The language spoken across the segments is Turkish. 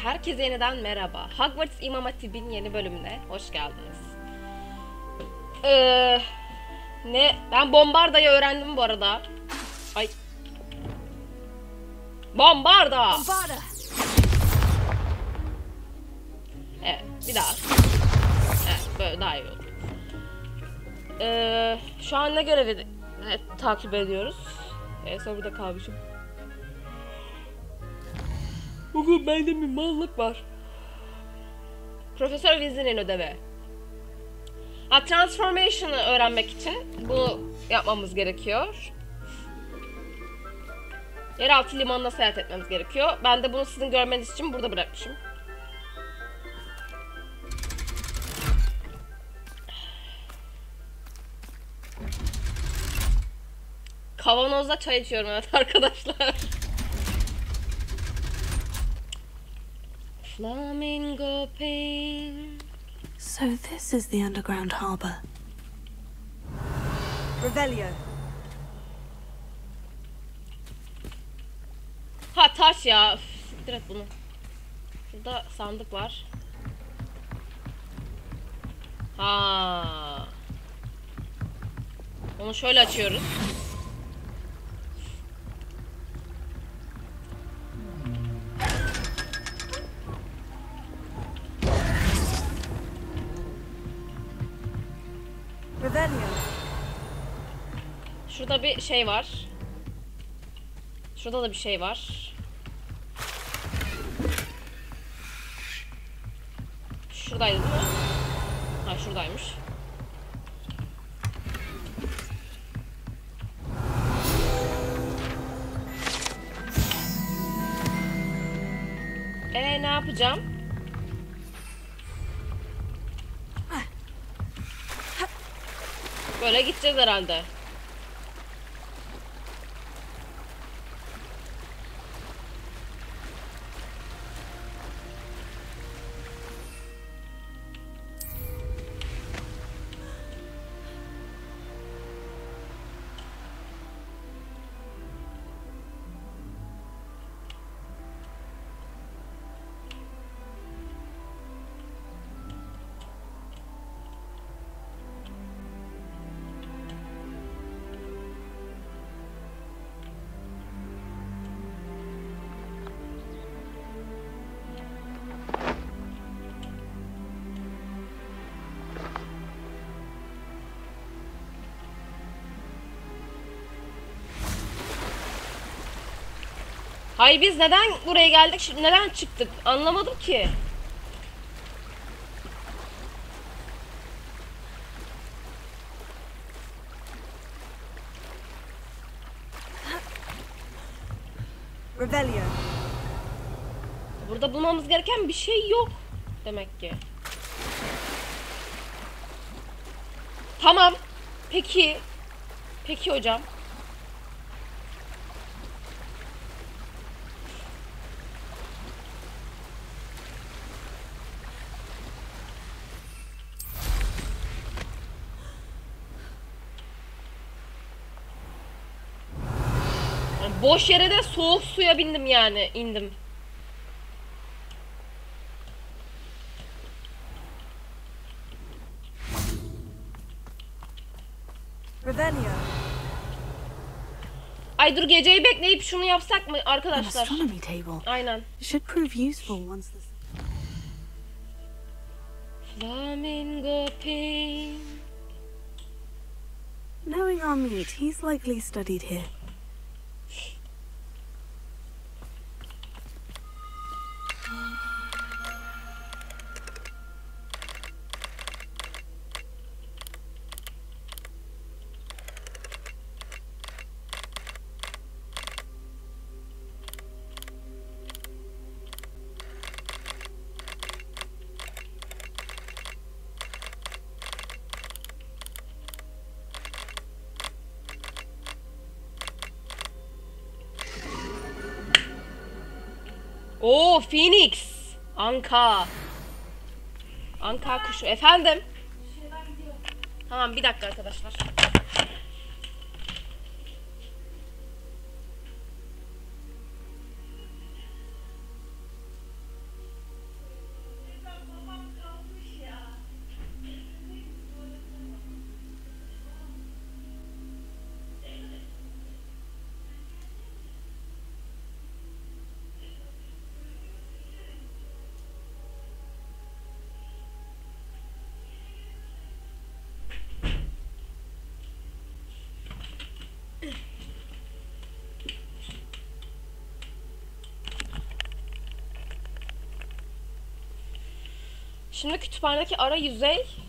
Herkese yeniden merhaba. Hogwarts İmam Hatip'in yeni bölümüne hoş geldiniz. Ben bombardayı öğrendim bu arada. Ay. Bombarda. Evet, bir daha. Evet, böyle daha iyi oldu. Şu an ne görevi takip ediyoruz? Sonra burada kalmışım. Bugün bende bir mallık var. Profesör Weasley'nin ödevi. Transformation'ı öğrenmek için bunu yapmamız gerekiyor. Yeraltı limanına seyahat etmemiz gerekiyor. Ben de bunu sizin görmeniz için burada bırakmışım. Kavanozda çay içiyorum evet arkadaşlar. Flamingo pain. So this is the underground harbor. Revelio. Ha taş ya. Siktir et bunu. Şurada sandık var. Ha. Onu şöyle açıyoruz. Revelio. Şurada bir şey var. Şurada da bir şey var. Şuradaydı değil mi? Ha şuradaymış. Ne yapacağım? Böyle gideceğiz herhalde. Hayır biz neden buraya geldik? Neden çıktık? Anlamadım ki. Revelio. Burada bulmamız gereken bir şey yok. Demek ki. Tamam. Peki. Peki hocam. Boş yere de soğuk suya bindim yani, indim. Revelio. Ay dur geceyi bekleyip şunu yapsak mı An arkadaşlar? astronomy table. Aynen. It should prove useful once this. Flamingo pain. Knowing our meat, he's likely studied here. Oo Phoenix. Anka. Anka kuşu. Efendim? Tamam bir dakika arkadaşlar. Şimdi kütüphanedeki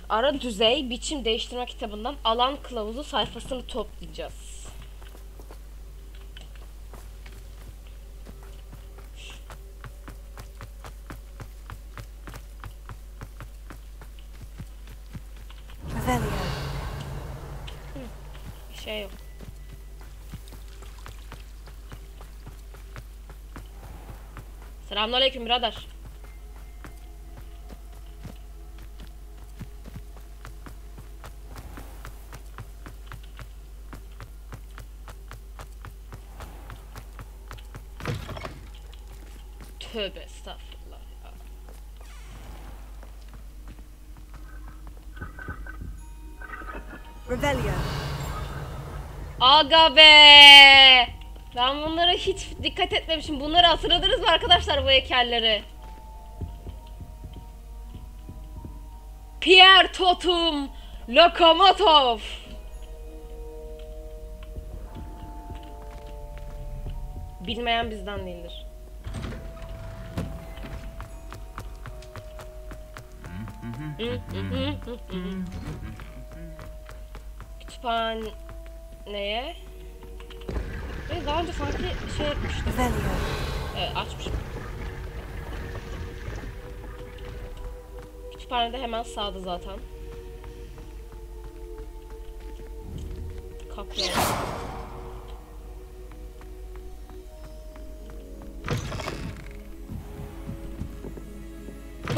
ara düzey biçim değiştirme kitabından alan kılavuzu sayfasını toplayacağız. Revelio. Bir şey yok. Selamünaleyküm birader. Tövbe estağfurullah ya. Revelio. Aga be! Ben bunlara hiç dikkat etmemişim. Bunları hatırladınız mı arkadaşlar, bu heykelleri? Pierre Totum Lokomotiv. Bilmeyen bizden değildir. Kütüphaneye. Ve daha önce sanki şey yapmıştım. Revelio. Evet, açmışım. Kütüphanede hemen sağda zaten. Kapıya.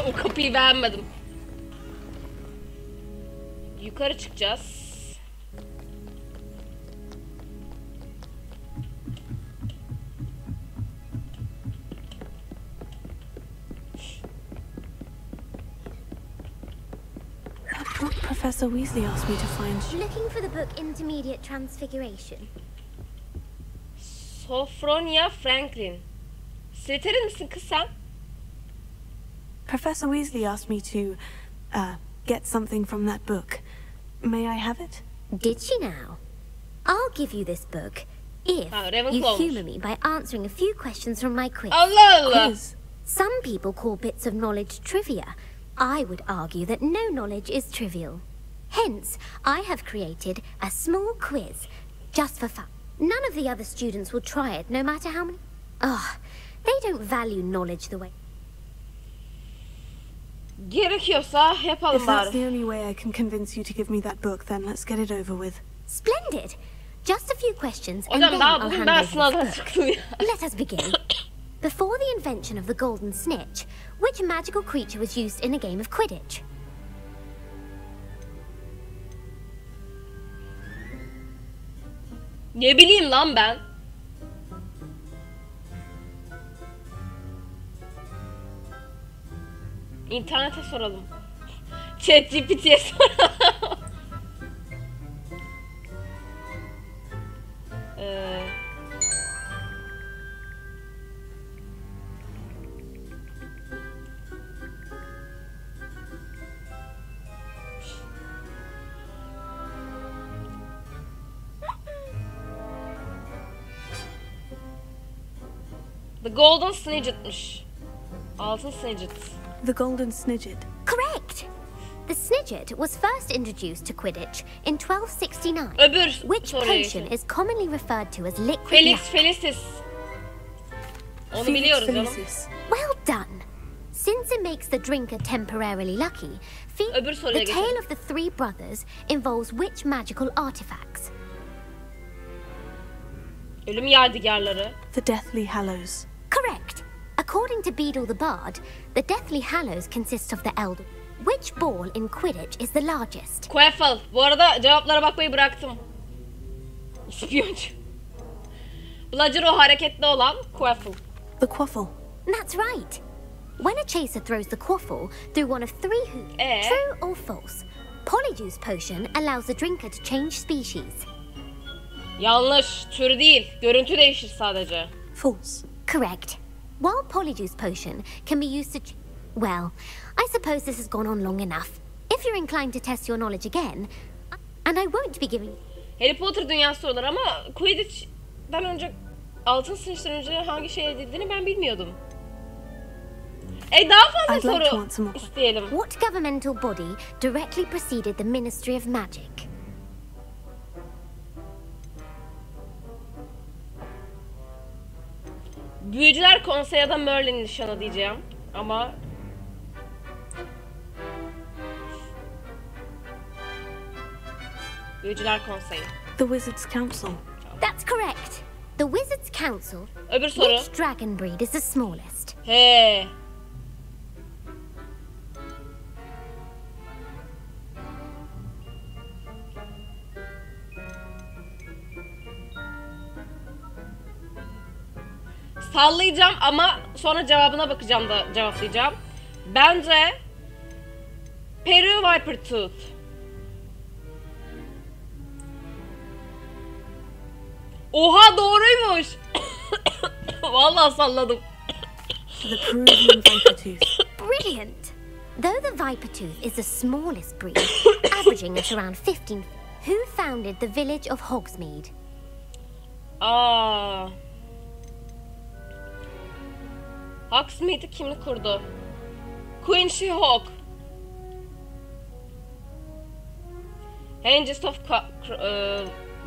O kapıyı beğenmedim. Yukarı çıkacağız. That book Professor Weasley asked me to find. Looking for the book Intermediate Transfiguration. Sofronia Franklin. Slytherin misin kız sen? Professor Weasley asked me to, get something from that book. May I have it? Did she now? I'll give you this book if Ravenclaw you olmuş. humour me by answering a few questions from my quiz. Allah Allah. Quiz. Some people call bits of knowledge trivia. I would argue that no knowledge is trivial. Hence, I have created a small quiz just for fun. None of the other students will try it, no matter how many... they don't value knowledge the way... Gerekiyorsa yapalım If that's bari. the only way I can convince you to give me that book, then let's get it over with. Splendid! Just a few questions and Hocam then daha I'll bugün hand ben over sınavdan this book. çıktım ya. Let us begin. Before the invention of the golden snitch, which magical creature was used in a game of Quidditch? Ne bileyim lan ben. İnternete soralım. ChatGPT'ye soralım. The Golden Snidget'mış. Altın Snidget. The Golden Snidget. Correct! The Snidget was first introduced to Quidditch in 1269, Öbür which soruya potion geçelim. is commonly referred to as liquid Felix lac. Felicis. Onu Felix biliyoruz canım. Felicis. Well done! Since it makes the drinker temporarily lucky, Öbür soruya the geçelim. tale of the three brothers involves which magical artifacts? Ölüm yadigarları. The Deathly Hallows. Correct! According to Beedle the Bard, the Deathly Hallows consist of the Elder. Which ball in Quidditch is the largest? Quaffle. Bu arada cevaplara bakmayı bıraktım. İspiyoncu. Bludger o hareketli olan Quaffle. The Quaffle. That's right. When a chaser throws the quaffle through one of three hoops, true or false, Polyjuice Potion allows the drinker to change species. Yanlış. Tür değil. Görüntü değişir sadece. False. Correct. While Polyjuice Potion can be used to... Well, I suppose this has gone on long enough. If you're inclined to test your knowledge again, and I won't be giving... Harry Potter dünyası soruları ama Quidditch'den önce, Altın Snitch'ten önce hangi şey edildiğini ben bilmiyordum. Daha fazla I'd like to soru answer more. isteyelim. What governmental body directly preceded the Ministry of Magic? Büyücüler Konseyi ya da Merlin nişanı diyeceğim. Ama... Büyücüler Konseyi. The Wizards Council. That's correct. The Wizards Council. Öbür soru. Which dragon breed is the smallest? He. Sallayacağım ama sonra cevabına bakacağım da cevaplayacağım. Bence Peru Viper Tooth. Oha doğruymuş. Vallahi salladım. The Peruvian Viper Tooth. Brilliant! Though the Viper Tooth is the smallest breed, averaging at around 15, who founded the village of Hogsmeade? Aa. Hogsmeade'i kim kurdu? Queen She-Hulk. Hengist of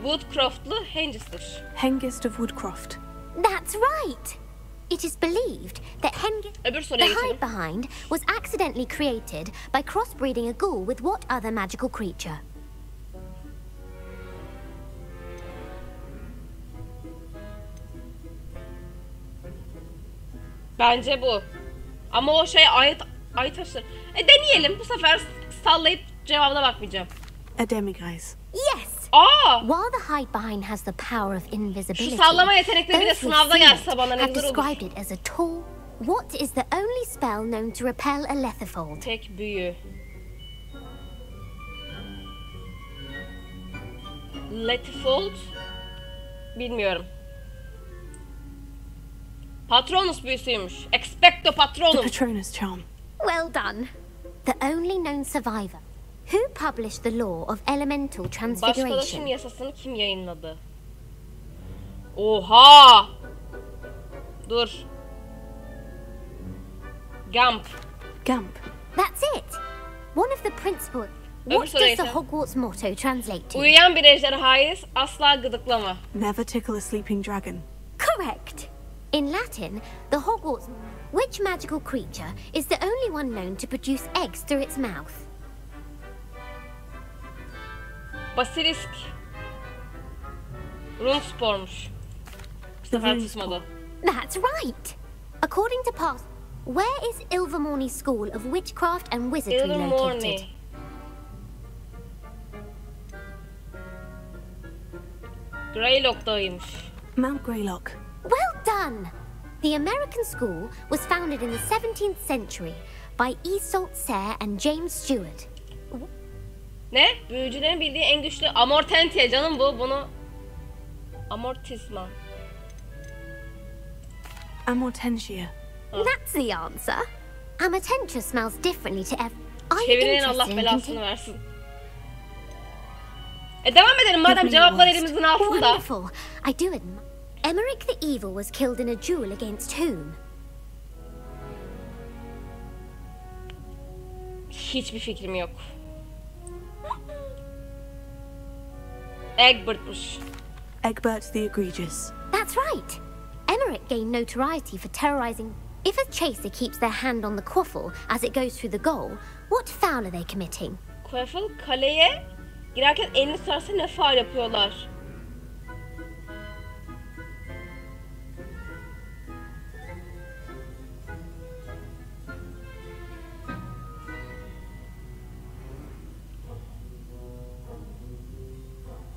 Woodcroft'lu Hengist'tir. Hengist of Woodcroft. That's right! It is believed that Hengist, Öbür the soruya geçelim. Hide-Behind, was accidentally created by crossbreeding a ghoul with what other magical creature? Bence bu. Ama o şey ay taşır. Deneyelim. Bu sefer sallayıp cevabına bakmayacağım. A demiguise. Yes! Aa! While the Hide-Behind has the power of invisibility, Şu sallama yetenekleri bir de those who sınavda see gelse it bana ne have güzel olur. described it as a tall. What is the only spell known to repel a lethifold? Tek büyü. Lettifold. Bilmiyorum. Patronus büyüsüymüş. Expecto The Patronum. Patronus Charm. Well done. The only known survivor. Who published the law of elemental Başkalaşım transfiguration? yasasını kim yayınladı? Oha! Dur. Gump. Gump. That's it. One of the principal. Öbür What soruya does the geçelim. Hogwarts motto translate to? Uyuyan bir ejderhayı asla gıdıklama. Never tickle a sleeping dragon. Correct. In Latin, the Hogwarts. Which magical creature is the only one known to produce eggs through its mouth? Basilisk. Runspormuş. Bu sefer Runespor. tutmadı. That's right. According to past, where is Ilvermorny School of Witchcraft and Wizardry Ilvermorny. located? Greylock'taymış. Mount Greylock. Well done! The American school was founded in the 17th century by Isolde Sayre and James Stewart. Ne? Büyücülerin bildiği en güçlü amortentia canım bu. Bunu amortisma. Amortentia. That's the answer. Amatentia smells differently to every. Are you Çevirenin Allah interested in belasını continuing? versin. Devam edelim madem Give me cevaplar your elimizin altında. Wonderful. I do admire. Emmerich the Evil was killed in a duel against whom? Hiçbir fikrim yok. Egbert'mış. Egbert the Egregious. That's right. Emmerich gained notoriety for terrorizing. If a chaser keeps their hand on the quaffle as it goes through the goal, what foul are they committing? Quaffle kaleye girerken elini sarsa ne faul yapıyorlar?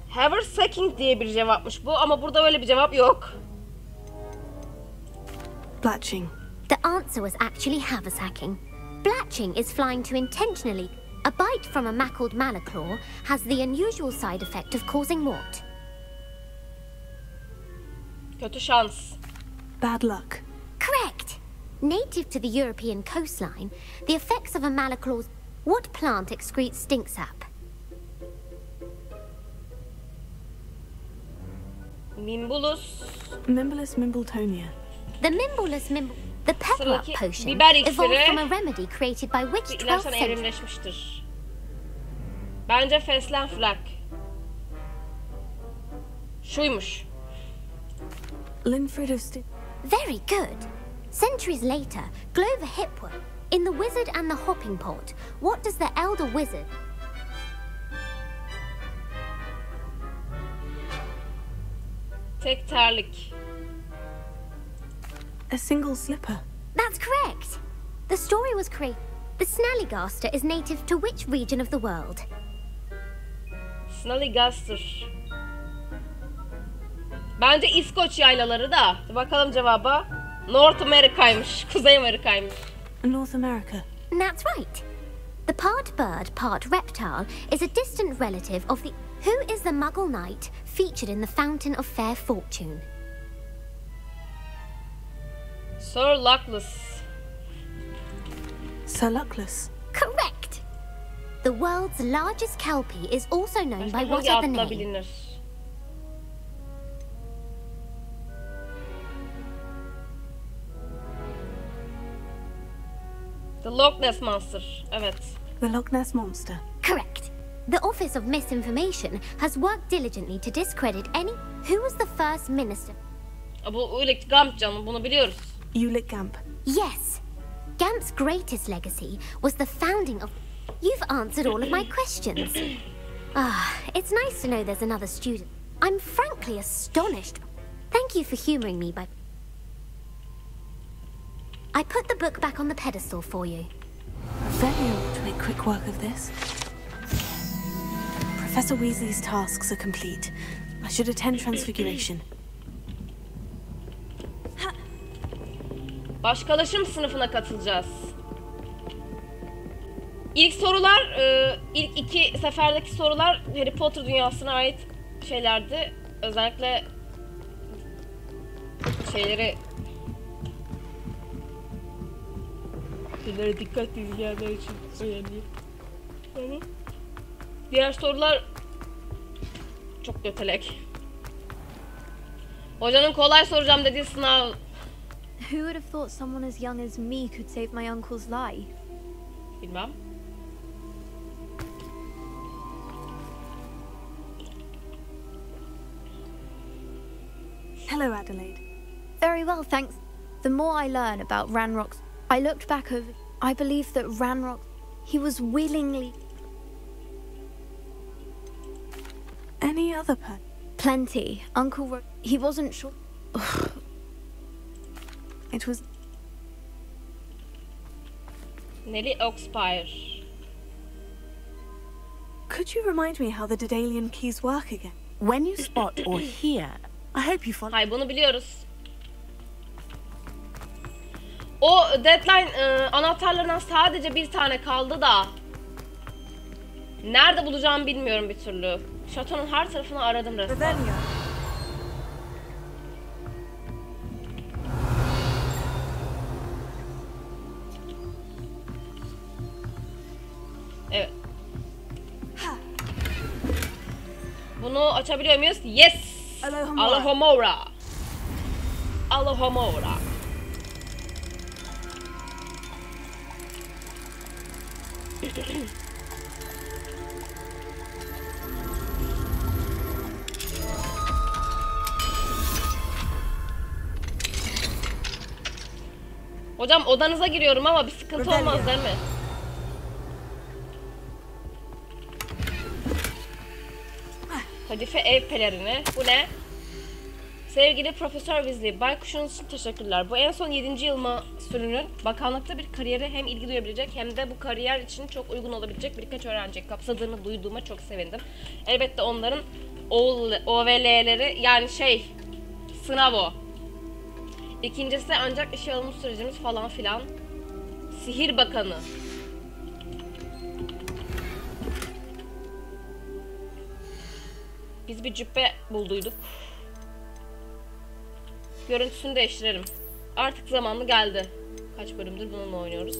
Haversacking diye bir cevapmış bu ama burada öyle bir cevap yok. Blatching. The answer was actually haversacking. Blatching is flying to intentionally. A bite from a mackled malaclaw has the unusual side effect of causing what? Kötü şans. Bad luck. Correct. Native to the European coastline, the effects of a malaclaw's. What plant excretes stink sap? Mimbulus. Mimbulus Mimbletonia. The Mimbulus Mimble. The pepper-up Sıradaki potion biber evolved from a iksiri remedy created by which bir 12th ilaçtan century... evrimleşmiştir. Bence feslen flak. Şuymuş. Linfred of Sti... Very good. Centuries later, Glover Hipworth, in The Wizard and the Hopping Pot, what does the elder wizard... Tek terlik. A single slipper. That's correct. The story was created... The Snallygaster is native to which region of the world? Snallygaster. Bence İskoç yaylaları da. Bakalım cevaba. North Amerika'ymış. Kuzey Amerika'ymış. North America. That's right. The part bird, part reptile is a distant relative of the... Who is the Muggle knight featured in the Fountain of Fair Fortune? Sir Luckless. Sir Luckless. Correct. The world's largest kelpie is also known by Başka what hangi other atla name? bilinir? The Loch Ness Monster. Evet. The Loch Ness Monster. Correct. The Office of Misinformation has worked diligently to discredit any... Who was the first minister? Bu Ulick Gump canım. Bunu biliyoruz. Ulick Gamp. Yes. Gamp's greatest legacy was the founding of... You've answered all of my questions. It's nice to know there's another student. I'm frankly astonished. Thank you for humouring me by... I put the book back on the pedestal for you. Revelio to make quick work of this. Professor Weasley's tasks are complete. I should attend Transfiguration. Başkalaşım sınıfına katılacağız. İlk sorular, ilk iki seferdeki sorular Harry Potter dünyasına ait şeylerdi. Özellikle şeylere dikkatli izleyenler için önemli. Yani diğer sorular çok götelek. Hocanın kolay soracağım dediği sınav. Who would have thought someone as young as me could save my uncle's life? Bilmem. Hello, Adelaide. Very well, thanks. The more I learn about Ranrock's... I looked back over... I believe that Ranrock... He was willingly... Any other person? Plenty. Uncle... He wasn't sure... It was... Nelly Oxpire. Could you remind me how the Daedalian keys work again? When you spot or hear, I hope you follow. Hay bunu biliyoruz. O deadline anahtarlarından sadece bir tane kaldı da nerede bulacağımı bilmiyorum bir türlü. Şatonun her tarafını aradım resmen. Evet. Bunu açabiliyor muyuz? Yes! Alohomora. Alohomora. Hocam odanıza giriyorum ama bir sıkıntı olmaz değil mi? Kadife ev pelerini. Bu ne? Sevgili Profesör Weasley, baykuşunuz için teşekkürler. Bu en son 7. yıl mahsulünün bakanlıkta bir kariyere hem ilgi duyabilecek hem de bu kariyer için çok uygun olabilecek birkaç öğrenciyi kapsadığını duyduğuma çok sevindim. Elbette onların OVL'leri yani sınav o. İkincisi ancak işe alım sürecimiz falan filan. Sihir Bakanı. Biz bir cübbe bulduyduk. Görüntüsünü değiştirelim. Artık zamanı geldi. Kaç bölümdür bununla oynuyoruz.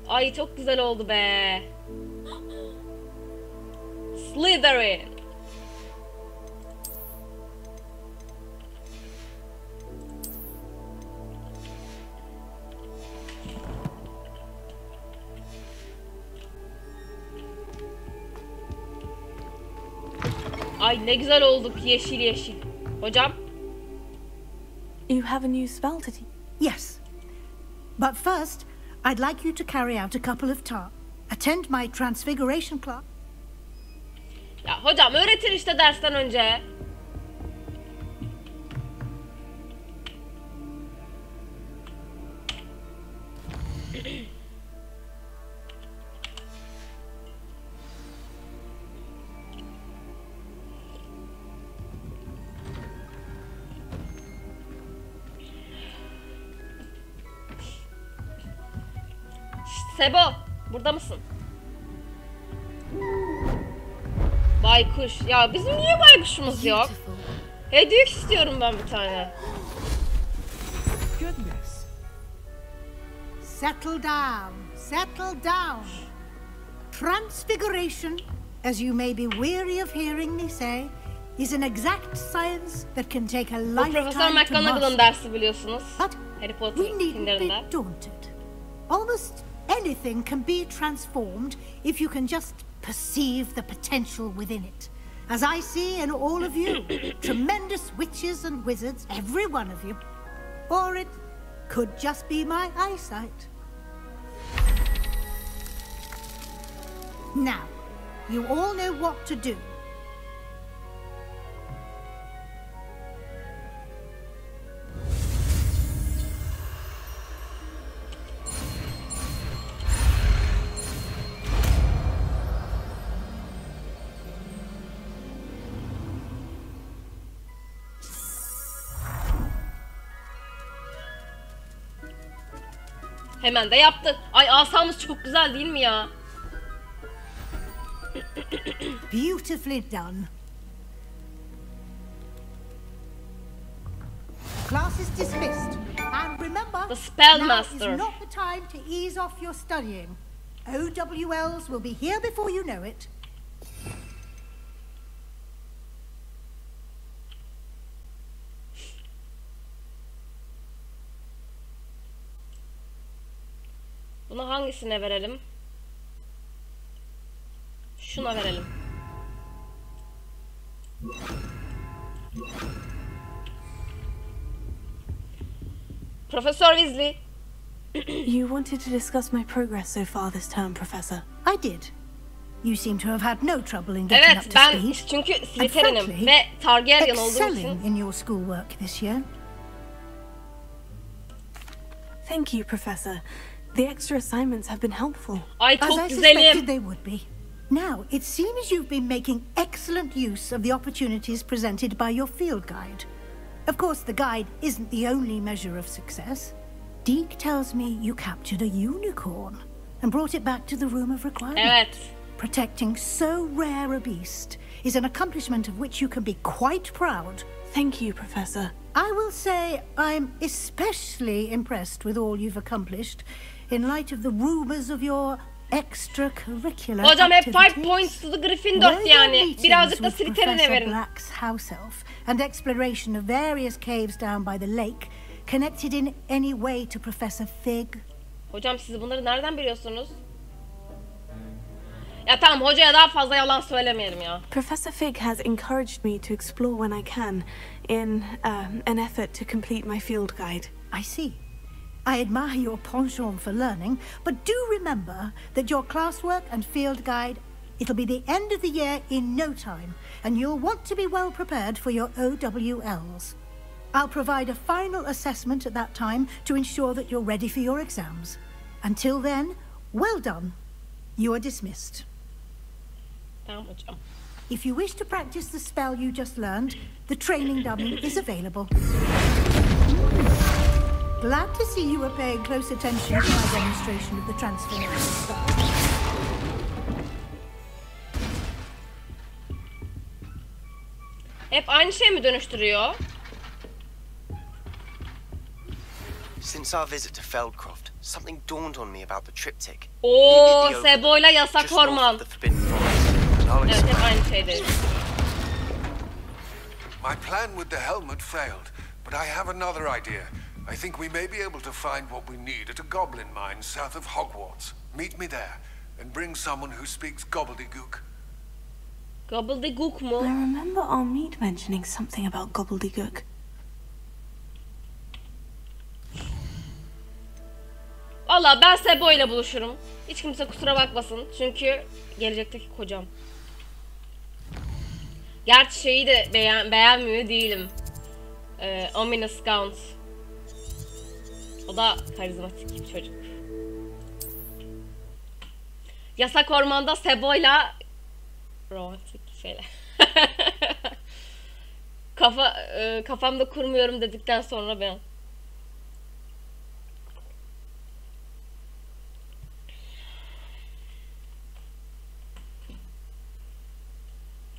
Ay çok güzel oldu be. Slytherin. Ay ne güzel olduk yeşil yeşil. Hocam. You have a new spell to teach. Yes. But first, I'd like you to carry out a couple of tasks. Attend my transfiguration class. Ya hocam öğretir işte dersten önce. Sebo, burada mısın? Baykuş. Ya bizim niye baykuşumuz yok? Hediye istiyorum ben bir tane. Goodness. Settle down. Settle down. Transfiguration, as you may be weary of hearing me say, is an exact science that can take a Bu Profesör lifetime to McGonagall'ın master. dersi biliyorsunuz. But Harry Potter we needn't be filmlerinde. daunted. Almost anything can be transformed if you can just perceive the potential within it. As I see in all of you, tremendous witches and wizards, every one of you. Or it could just be my eyesight. Now, you all know what to do. Hemen de yaptı. Ay asamız çok güzel değil mi ya? Beautifully done. Class is dismissed. And remember, The spell now master. is not the time to ease off your studying. OWLs will be here before you know it. Bunu hangisine verelim? Şuna verelim. Profesör Weasley. You wanted to discuss my progress so far this term, Professor. I did. You seem to have had no trouble in getting up Evet to ben speed. çünkü And Slytherin'im frankly, ve Targaryen olduğum excelling için. in your schoolwork this year. Thank you, Professor. The extra assignments have been helpful. Ay As çok I suspected güzelim. they would be. Now, it seems you've been making excellent use of the opportunities presented by your field guide. Of course, the guide isn't the only measure of success. Deke tells me you captured a unicorn and brought it back to the room of requirement. Evet. Protecting so rare a beast is an accomplishment of which you can be quite proud. Thank you, Professor. I will say I'm especially impressed with all you've accomplished in light of the rumors of your extracurricular Hocam hep 5 activities. points to the Were Gryffindor your yani. meetings Birazcık da with Slytherin'e Professor verin. Black's house elf and exploration of various caves down by the lake connected in any way to Professor Fig? Hocam siz bunları nereden biliyorsunuz? Ya tamam hocaya daha fazla yalan söylemeyelim ya. Professor Fig has encouraged me to explore when I can in an effort to complete my field guide. I see. I admire your penchant for learning, but do remember that your classwork and field guide, it'll be the end of the year in no time, and you'll want to be well prepared for your OWLs. I'll provide a final assessment at that time to ensure that you're ready for your exams. Until then, well done. You are dismissed. Tamam hocam. If you wish to practice the spell you just learned, the training dummy is available. Glad to see you are paying close attention to my demonstration of the transformation spell. Hep aynı şey mi dönüştürüyor? Since our visit to Feldcroft, something dawned on me about the triptych. Oo, The Sebo'yla yasak just north orman. of the Forbidden Forest. And I'll Evet hep explain. aynı şeydi. My plan with the helmet failed, but I have another idea. I think we may be able to find what we need at a goblin mine south of Hogwarts. Meet me there, and bring someone who speaks gobbledygook. Gobbledygook mu? I remember our meet mentioning something about gobbledygook. Valla ben Sebo ile buluşurum. Hiç kimse kusura bakmasın. Çünkü gelecekteki kocam. Gerçi şeyi de beğenmiyor değilim. Ominous Gaunt. O da karizmatik bir çocuk. Yasak Orman'da Sebo'yla romantik şeyler. Kafamda kurmuyorum dedikten sonra ben.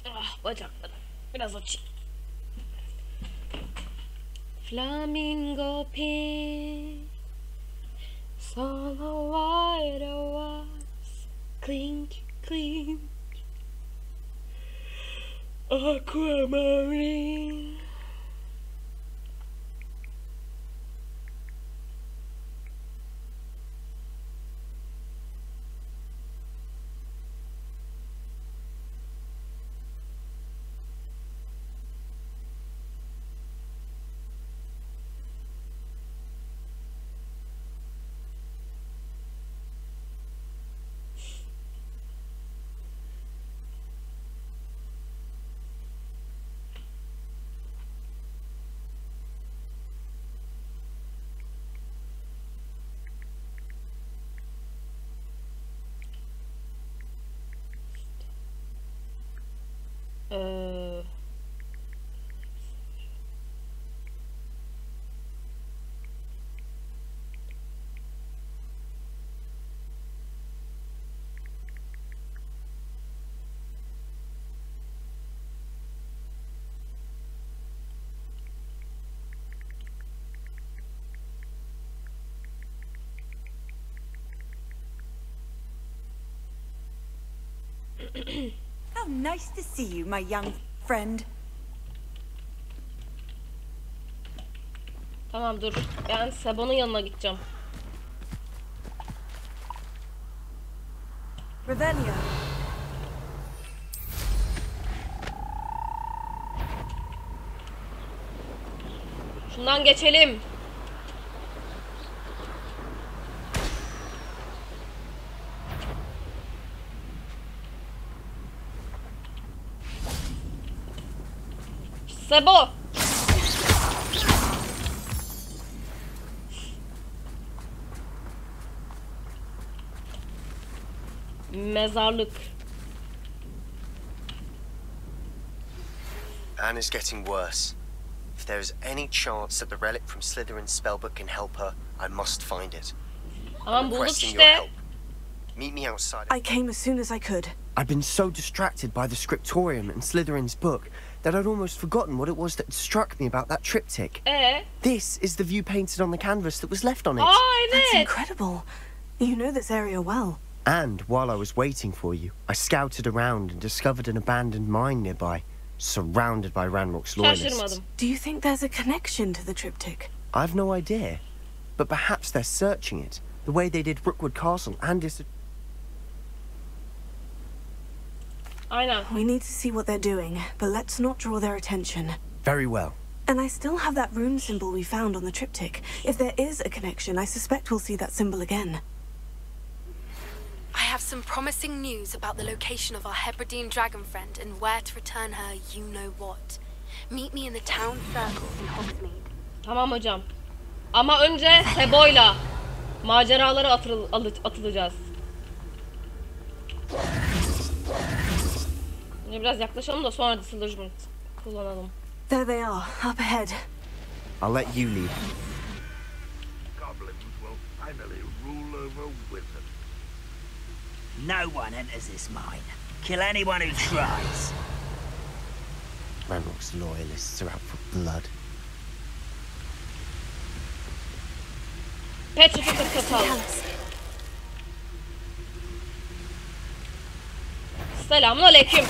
Ah, bacaklarım. Biraz açayım. Flamingo pink, solo white was clink clink, aquamarine. How nice to see you, my young friend. Tamam dur. Ben Sebo'nun yanına gideceğim. Revelio. Şundan geçelim. Sebo. Mezarlık. Anne is getting worse. If there is any chance that the relic from Slytherin's spellbook can help her, I must find it. Aman bulduk Requesting your işte. help. Meet me outside. I came as soon as I could. I'd been so distracted by the scriptorium and Slytherin's book that I'd almost forgotten what it was that struck me about that triptych. This is the view painted on the canvas that was left on it. Aa, evet. That's incredible. You know this area well. And while I was waiting for you, I scouted around and discovered an abandoned mine nearby, surrounded by Ranrock's loyalists. Şaşırmadım. Do you think there's a connection to the triptych? I've no idea, but perhaps they're searching it, the way they did Rookwood Castle and its... Aynen. We need to see what they're doing, but let's not draw their attention. Very well. And I still have that rune symbol we found on the triptych. If there is a connection, I suspect we'll see that symbol again. I have some promising news about the location of our Hebridean dragon friend and where to return her you-know-what. Meet me in the town circles in Hogsmeade. Tamam hocam. Ama önce Sebo'yla maceralara atılacağız. Şimdi biraz yaklaşalım da sonra disillusionment kullanalım. There they are, up ahead. I'll let you lead. Goblins will finally rule over wizards. No one enters this mine. Kill anyone who tries. Ranrock's loyalists are out for blood. Petrified katalım. Selamun aleyküm.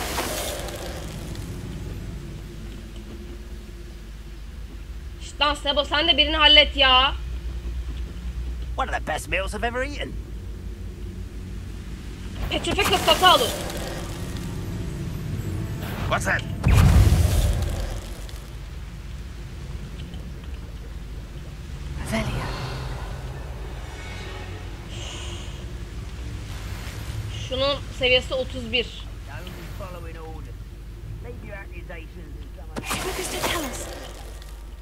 Şşt lan Sebo, sen de birini hallet ya. One of the best meals I've ever eaten. Petrified katalım. What's that? Velia. Şunun seviyesi 31.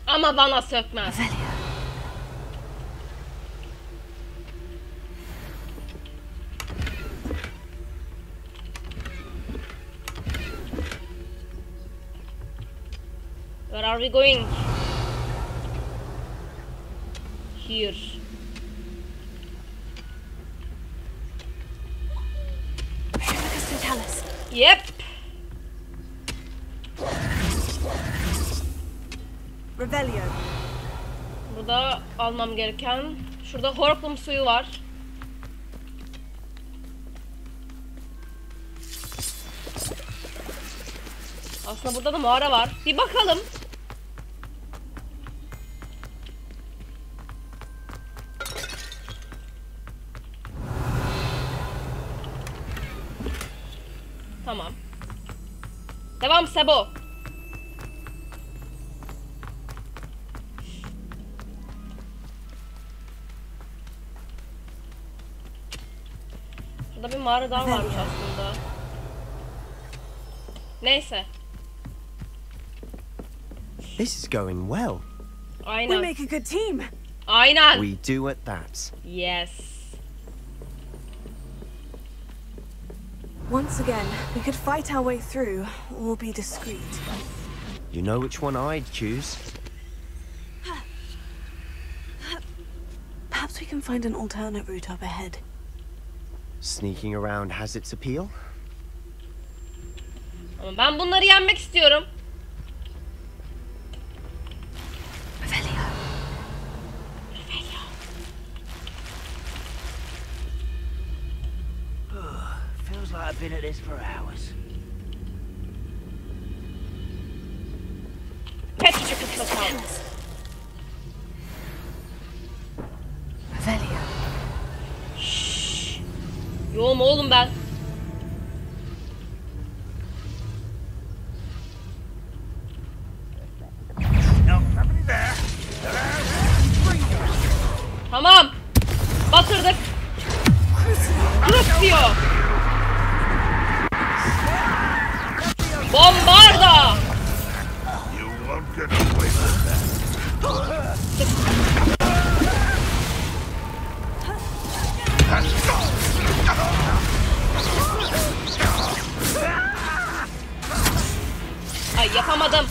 Ama bana sökmez. Velia. Where are we going? Here. Yep. Revelio. Burada almam gereken, şurada horklum suyu var. Aslında burada da mağara var. Bir bakalım. Tamam. Devam Sebo. Burada bir mağara daha varmış aslında. Neyse. This is going well. Aynen. We make a good team. Aynen. We do at that. Yes. Once again, we could fight our way through, or be discreet. You know which one I'd choose. Perhaps we can find an alternate route up ahead. Sneaking around has its appeal. Ama ben bunları yenmek istiyorum. Feels like I've been at this for hours. Velia. Şşş. Yoğum oğlum ben. Tamam. Batırdık. Kırık diyor. Bombarda. You won't get away with that. Ay yapamadım.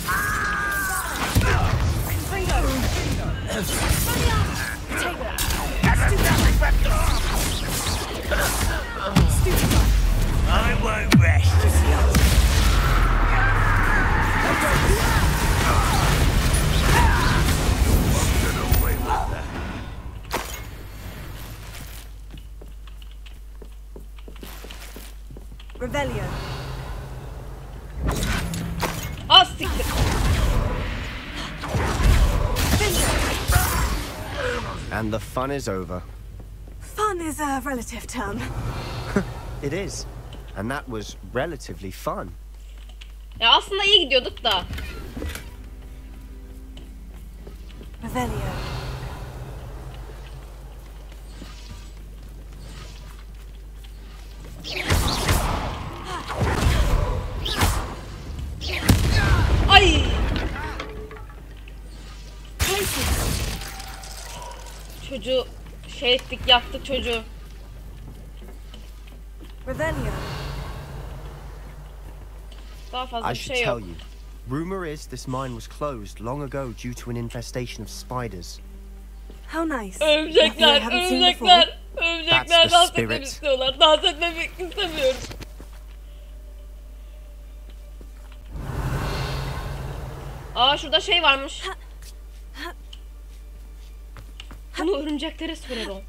I won't rest. Revelio. Az siktir. And the fun is over. Fun is a relative term. It is. And that was relatively fun. Ya aslında iyi gidiyorduk da. Revelio. Ay! Çocuğu şey ettik, yaktık çocuğu. Revelio. Daha fazla I bir should şey tell yok. you. Rumor is this mine was closed long ago due to an infestation of spiders. How nice. Örümcekler, Nothing I haven't seen örümcekler, before. örümcekler That's the dans etmek spirit. istiyorlar. Dans etmek istemiyorum. Aa şurada şey varmış. Bunu örümceklere sorar o.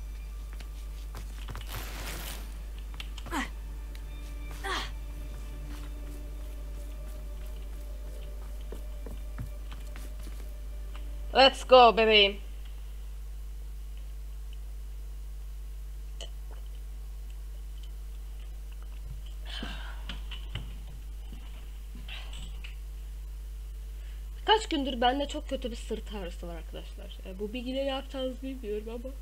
Let's go bebeğim. bende çok kötü bir sırt ağrısı var arkadaşlar. Bu bilgileri yapacağınızı bilmiyorum ama.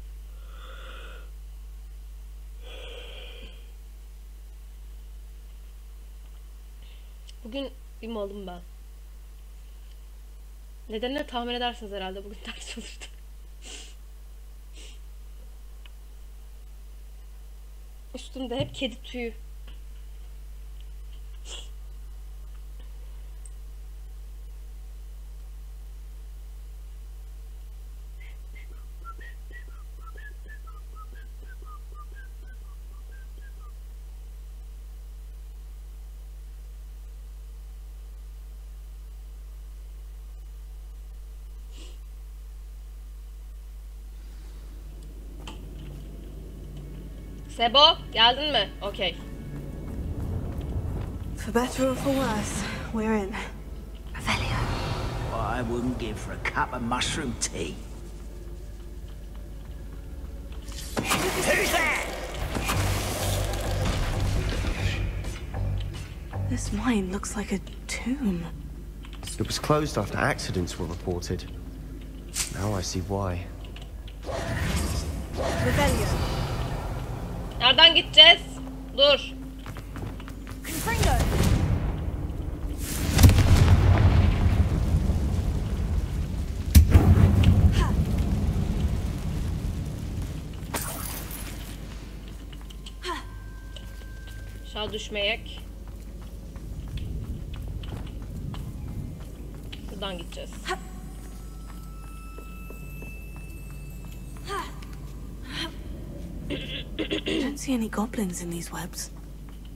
Bugün bir malım ben. Nedenini tahmin edersiniz herhalde, bugün ders çalıştım. Üstümde hep kedi tüyü. Sebo, geldin mi? Okay. For better or for worse, we're in. Revelio. I wouldn't give for a cup of mushroom tea. Who's that? This mine looks like a tomb. It was closed after accidents were reported. Now I see why. Revelio. Nereden gideceğiz? Dur. Aşağı düşmeyek. Buradan gideceğiz. I don't see any goblins in these webs.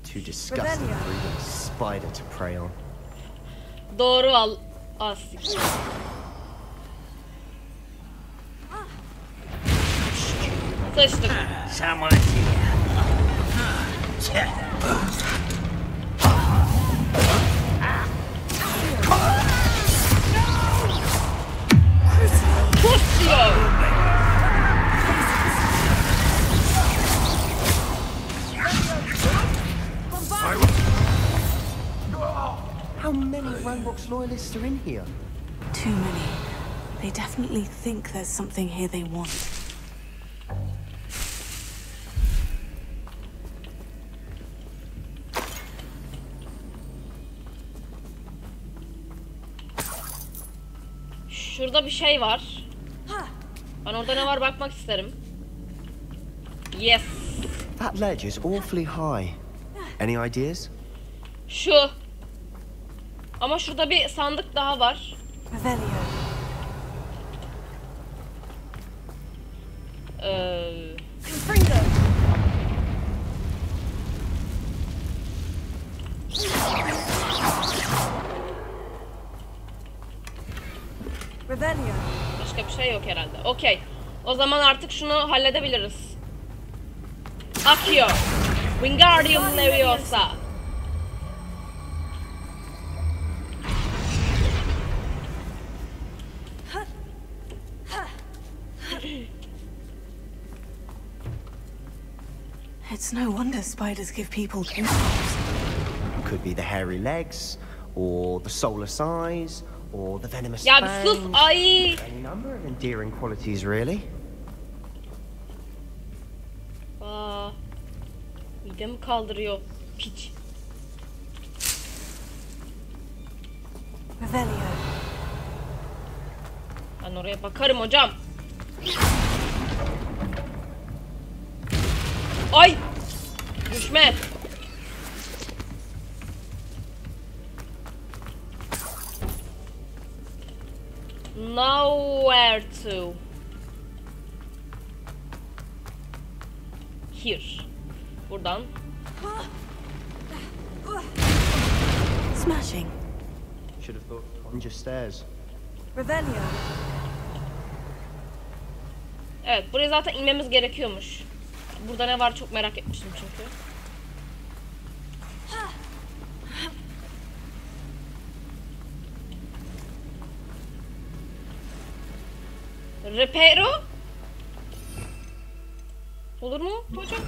Too disgusting for even a spider to prey on. Doğru al. Asik. Sıçtık. Someone's here. Kusuyor. How many Ranrock's loyalists are in here? Too many. They definitely think there's something here they want. Şurada bir şey var. Ben orada ne var bakmak isterim. Yes. That ledge is awfully high. Any ideas? Şu. Ama şurada bir sandık daha var. Revelio. Revelio. Başka bir şey yok herhalde. Okey. O zaman artık şunu halledebiliriz. Akıyor. Wingardium Leviosa. It's no wonder spiders give people goosebumps. Could be the hairy legs, or the soulless eyes, or the venomous Ya fangs. bir sus, ay. Any number of endearing qualities, really. Aa, midemi kaldırıyor. Piç. Revelio. Ben oraya bakarım hocam. Ay! Düşme. Nowhere to. Here. Buradan. Smashing. Should have thought on your stairs. Revelio. Evet, buraya zaten inmemiz gerekiyormuş. Burada ne var çok merak etmiştim çünkü. Reparo? Olur mu hocam?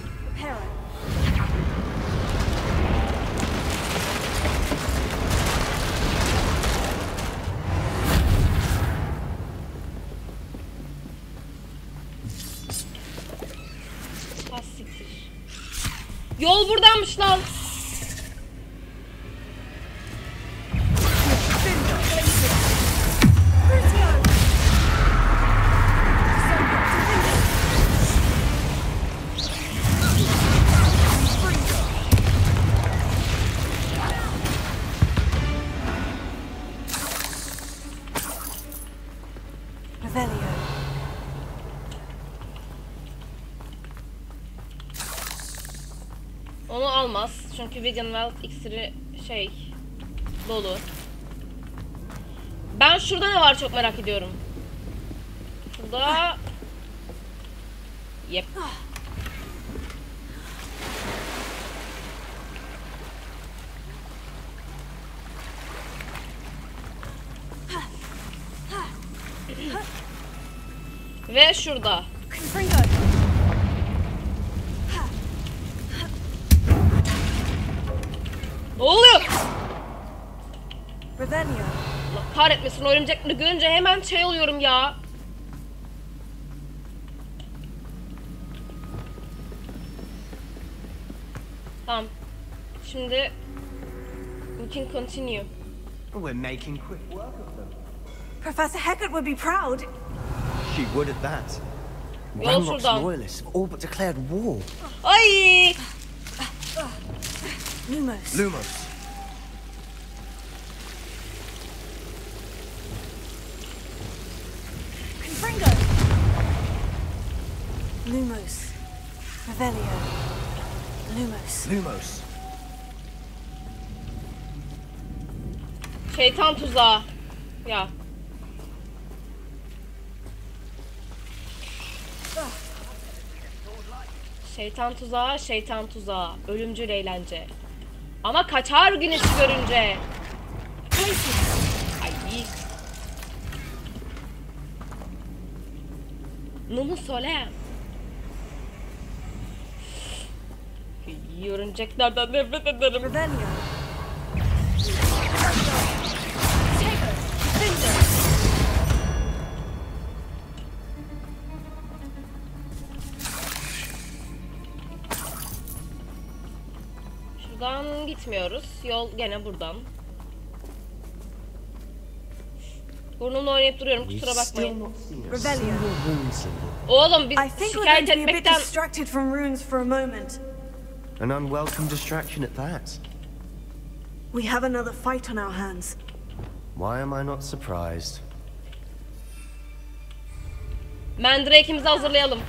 Yol buradanmış lan. Onu almaz çünkü Vegan Wealth iksiri dolu. Ben şurada ne var çok merak ediyorum. Şurada... Yep. Ve şurada. Ne oluyor? Allah kahretmesin, o örümcekleri görünce hemen oluyorum ya. Tamam. Şimdi we can continue. We're making quick work of them. Professor Hecat would be proud. She would at that. Yol Ranrock's şuradan. loyalists have all but declared war. Ay! Lumos. Lumos. Revelio. Lumos. Şeytan tuzağı. Ya. Şeytan tuzağı, şeytan tuzağı. Ölümcül eğlence. Ama kaçar güneşi görünce. Ay. Numu söyle. Örümceklerden nefret ederim. Şuradan gitmiyoruz. Yol gene buradan. Burnumla oynayıp duruyorum, kusura bakmayın. Oğlum biz şikayet etmekten... An unwelcome distraction at that. We have another fight on our hands. Why am I not surprised? Mandrake'imizi hazırlayalım.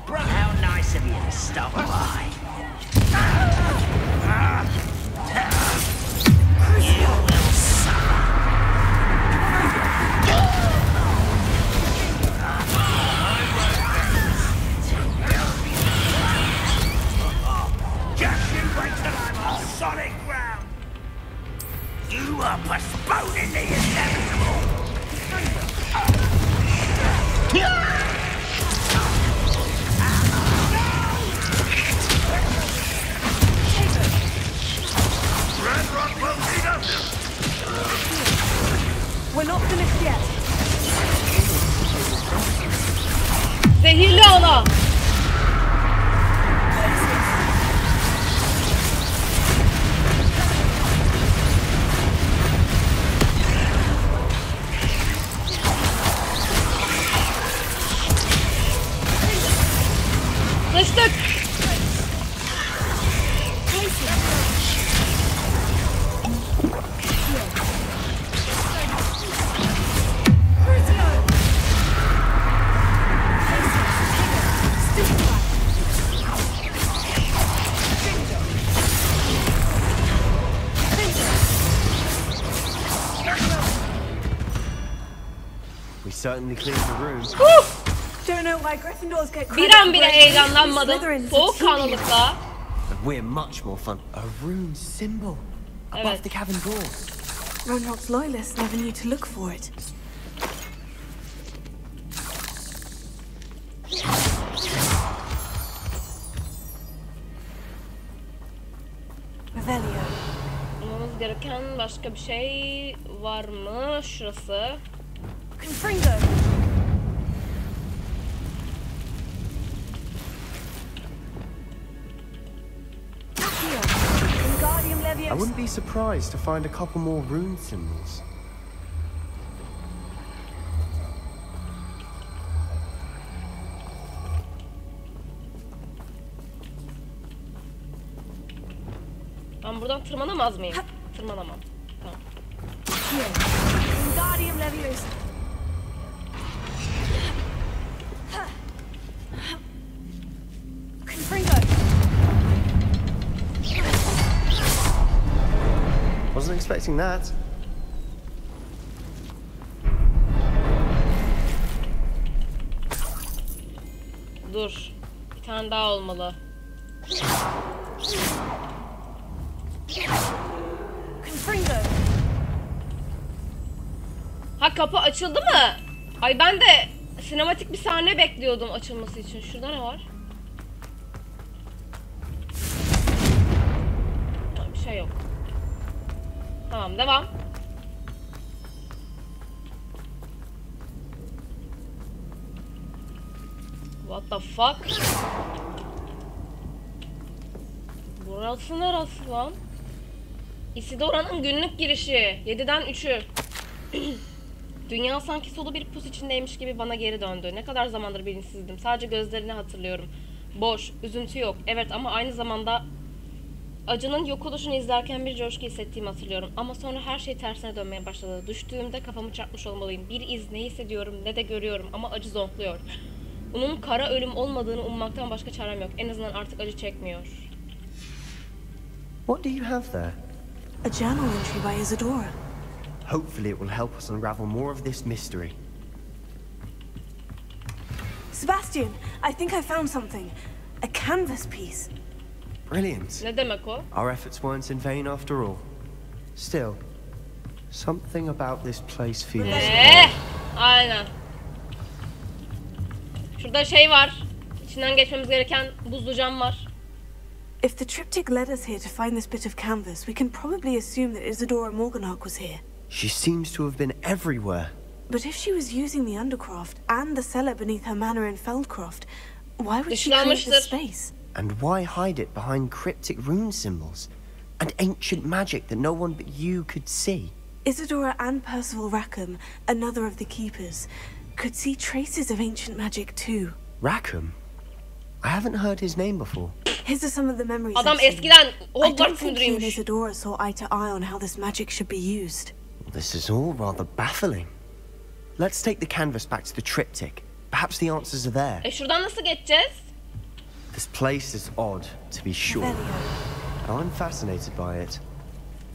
How nice of you to stop by. You will suffer. Just you wait till I'm on solid ground. You are postponing the inevitable. We're not finished yet. Zehirli ana. Sıçtık. We certainly cleared the room. Bir an bile heyecanlanmadım. Soğukkanlılıkla. And we're much more fun. A rune symbol above the cavern door. Ranrock's loyalists never knew to look for it. Revelio. Bulmamız gereken başka bir şey var mı? Şurası. Confringo. upstairs. I wouldn't be surprised to find a couple more rune symbols. Ben buradan tırmanamaz mıyım? Tırmanamam. Tamam. Wingardium Leviosa. Confringo. Wasn't expecting that. Dur. Bir tane daha olmalı. Confringo. Ha, kapı açıldı mı? Ay ben de sinematik bir sahne bekliyordum açılması için. Şurada ne var? Bir şey yok. Tamam, devam. What the fuck? Burası neresi lan? Isidora'nın günlük girişi. 7'den 3'ü. Dünya sanki solu bir pus içindeymiş gibi bana geri döndü. Ne kadar zamandır bilinçsizdim. Sadece gözlerini hatırlıyorum. Boş, üzüntü yok. Evet, ama aynı zamanda acının yok oluşunu izlerken bir coşku hissettiğimi hatırlıyorum. Ama sonra her şey tersine dönmeye başladı. Düştüğümde kafamı çarpmış olmalıyım. Bir iz, ne hissediyorum ne de görüyorum ama acı zonkluyor. Onun kara ölüm olmadığını ummaktan başka çarem yok. En azından artık acı çekmiyor. What do you have there? A journal entry by Isadora. Hopefully it will help us unravel more of this mystery. Sebastian, I think I found something. A canvas piece. Brilliant. Ne demek o? Our efforts weren't in vain after all. Still, something about this place feels Aynen. Şurada şey var. İçinden geçmemiz gereken buzlu cam var. If the triptych led us here to find this bit of canvas, we can probably assume that Isadora Morganhawk was here. She seems to have been everywhere. But if she was using the undercroft and the cellar beneath her manor in Feldcroft, why would she create this space? And why hide it behind cryptic rune symbols and ancient magic that no one but you could see? Isadora and Percival Rackham, another of the keepers, could see traces of ancient magic too. Rackham? I haven't heard his name before. Here are some of the memories. Adam I've seen. eskiden I don't Hogwarts think he and müdürüymüş. Isadora saw eye to eye on how this magic should be used. This is all rather baffling. Let's take the canvas back to the triptych. Perhaps the answers are there. Şuradan nasıl geçeceğiz? This place is odd, to be sure. I'm fascinated by it.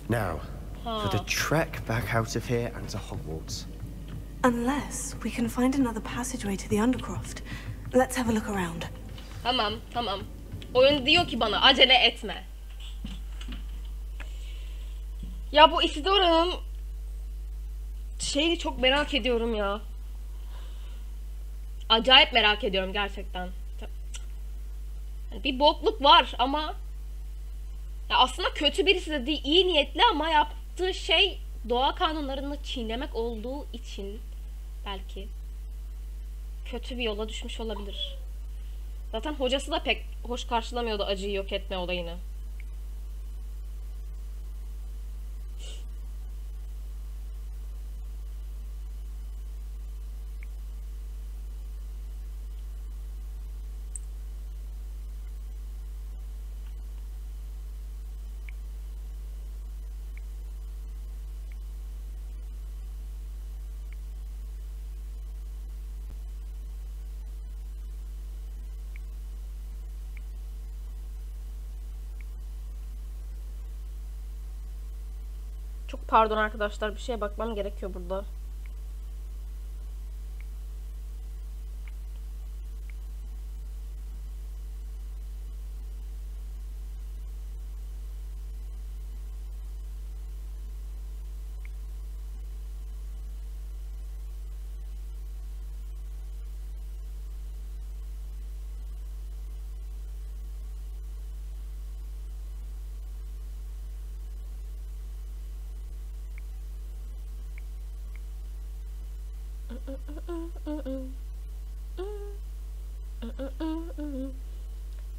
Now, for the trek back out of here and to Hogwarts. Unless we can find another passageway to the undercroft. Let's have a look around. Tamam, tamam. Oyun diyor ki bana acele etme. Ya bu Isidora'nın şeyini çok merak ediyorum ya. Acayip merak ediyorum gerçekten. Yani bir bokluk var ama ya aslında kötü birisi de değil, iyi niyetli ama yaptığı şey doğa kanunlarını çiğnemek olduğu için belki kötü bir yola düşmüş olabilir. Zaten hocası da pek hoş karşılamıyordu acıyı yok etme olayını. Çok pardon arkadaşlar, bir şeye bakmam gerekiyor burada.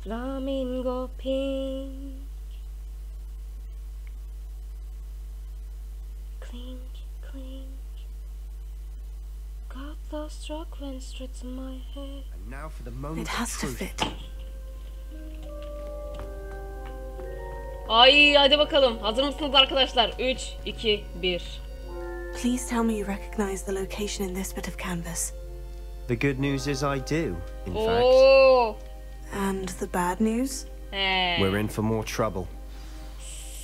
Flamingo pink. It has to fit. Ay hadi bakalım. Hazır mısınız arkadaşlar? 3, 2, 1. Please tell me you recognize the location in this bit of canvas. The good news is I do, in fact. And the bad news? We're in for more trouble.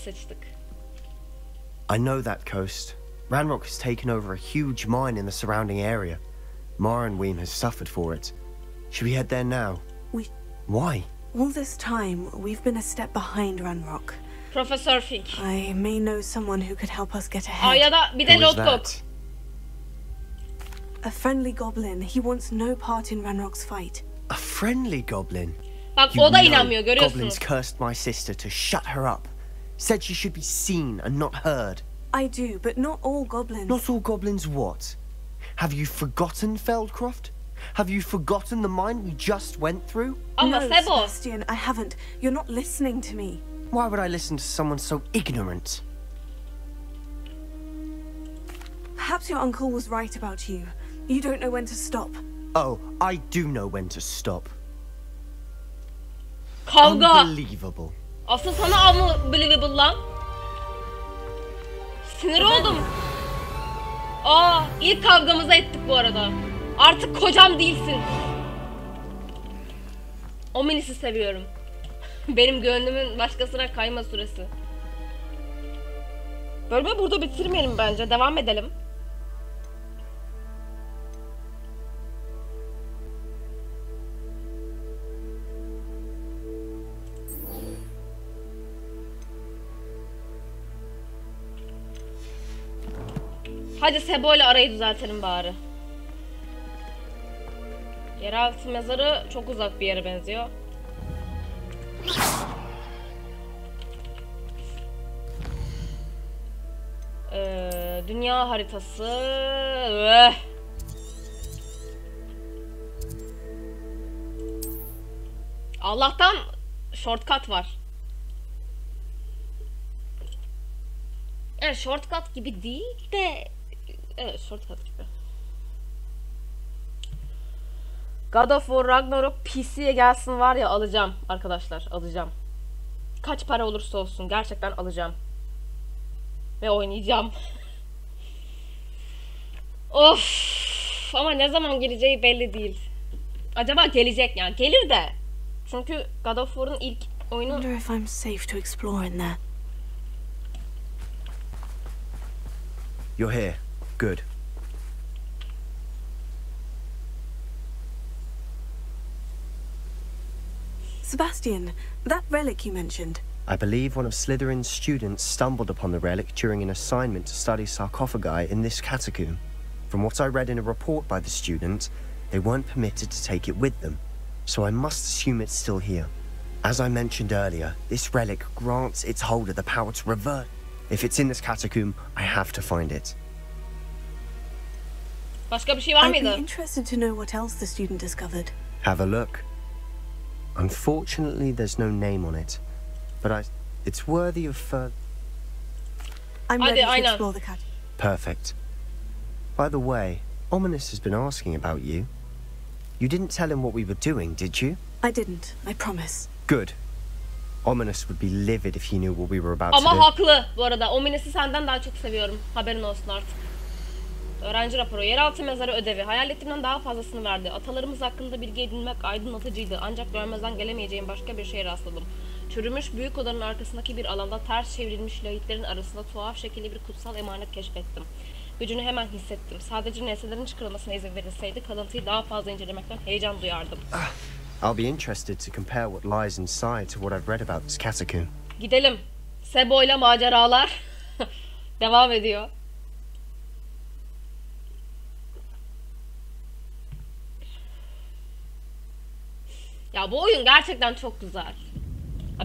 Sıçtık. I know that coast. Ranrock has taken over a huge mine in the surrounding area. Weem has suffered for it. Should we head there now? Why? All this time, we've been a step behind Ranrock. Professor Fink. I may know someone who could help us get ahead. Ya da bir de Lodgok. A friendly goblin. He wants no part in Ranrock's fight. A friendly goblin? Bak o da inanmıyor, görüyorsunuz. Goblins cursed my sister to shut her up. Said she should be seen and not heard. I do, but not all goblins. Not all goblins what? Have you forgotten Feldcroft? Have you forgotten the mine we just went through? No, Sebastian, I haven't. You're not listening to me. Why would I listen to someone so ignorant? Perhaps your uncle was right about you. You don't know when to stop. Oh, I do know when to stop. Kavga. Unbelievable. Asıl sana unbelievable lan. Sinir oldum. İlk kavgamızı ettik bu arada. Artık kocam değilsin. O minisi seviyorum. Benim gönlümün başkasına kayma süresi. Bölümü burada bitirmeyelim bence. Devam edelim. Hadi Sebo ile arayı düzeltelim bari. Yeraltı mezarı çok uzak bir yere benziyor. Dünya haritası. Allah'tan shortcut var. Yani shortcut gibi değil de evet shortcut gibi. God of War Ragnarok PC'ye gelsin var ya, alacağım arkadaşlar, alacağım. Kaç para olursa olsun gerçekten alacağım. Ve oynayacağım. Of, ama ne zaman geleceği belli değil. Acaba gelecek yani, gelir de. Çünkü God of War'un ilk oyunu. I wonder if I'm safe to explore in there. You're here. Good. Sebastian, that relic you mentioned. I believe one of Slytherin's students stumbled upon the relic during an assignment to study sarcophagi in this catacomb. From what I read in a report by the student, they weren't permitted to take it with them, so I must assume it's still here. As I mentioned earlier, this relic grants its holder the power to revert. If it's in this catacomb, I have to find it. Başka bir şey var mıydı? I'd be interested to know what else the student discovered. Have a look. Unfortunately, there's no name on it, but it's worthy of further. I'm ready to explore the cat. Perfect. By the way, Ominous has been asking about you. You didn't tell him what we were doing, did you? I didn't, I promise. Good. Ominous would be livid if he knew what we were about to do. Ama haklı bu arada. Ominous'u senden daha çok seviyorum. Haberin olsun artık. Öğrenci raporu. Yeraltı mezarı ödevi. Hayal ettiğimden daha fazlasını verdi. Atalarımız hakkında bilgi edinmek aydınlatıcıydı. Ancak görmezden gelemeyeceğim başka bir şeye rastladım. Çürümüş büyük odanın arkasındaki bir alanda ters çevrilmiş lahitlerin arasında tuhaf şekilli bir kutsal emanet keşfettim. Gücünü hemen hissettim. Sadece nesnelerin çıkarılmasına izin verilseydi kalıntıyı daha fazla incelemekten heyecan duyardım. I'll be interested to compare what lies inside to what I've read about this catacomb. Gidelim. Sebo ile maceralar devam ediyor. Ya bu oyun gerçekten çok güzel.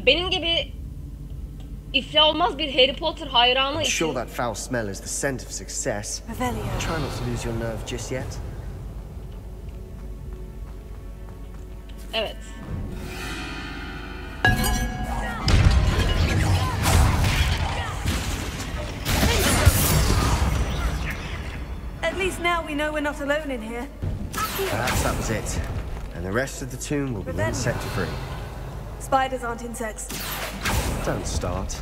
Benim gibi iflah olmaz bir Harry Potter hayranı için. I'm sure that foul smell is the scent of success. Try not to lose your nerve just yet. Evet. At At least now we know we're not alone in here. Perhaps that was it. And the rest of the tomb will be insect-free. Spiders aren't insects. Don't start.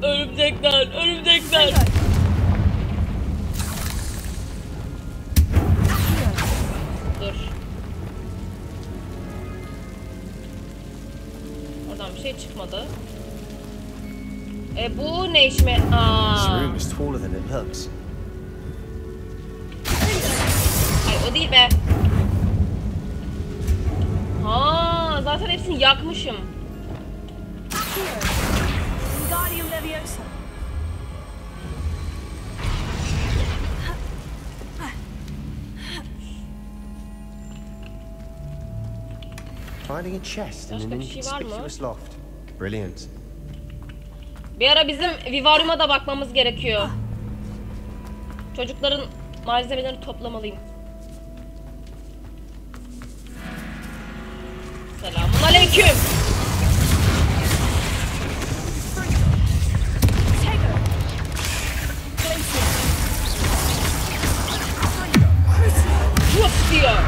Örümcekler, örümcekler. Dur. Oradan bir şey çıkmadı. Bu ne işime? This room is taller than it looks. Ay o değil be. Ha, zaten hepsini yakmışım. Finding a chest in an inconspicuous loft. Brilliant. Bir ara bizim vivariuma da bakmamız gerekiyor. Çocukların malzemelerini toplamalıyım. Selamun aleyküm. Whoop diyor.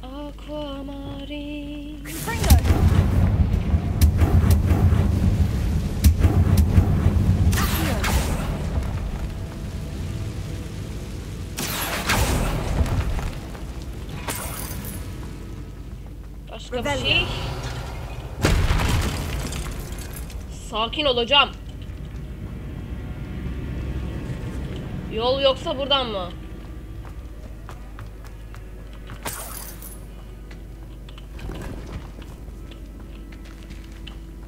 Aquamarine. Başka bir şey. Sakin olacağım. Yol yoksa buradan mı?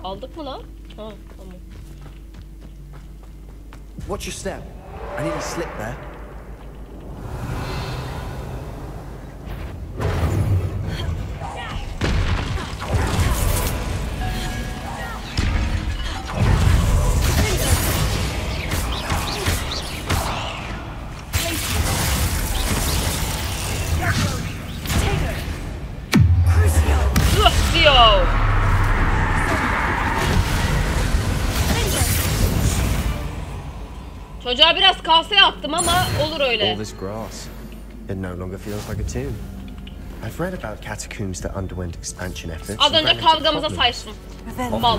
Aldık mı lan? Ha, tamam. Watch your step. I need a slip there. Çocuğa biraz kaseye attım ama olur öyle. All this grass. It no longer feels like a tomb. I've read about catacombs that underwent expansion efforts. Az önce kavgamıza saysın. Mal.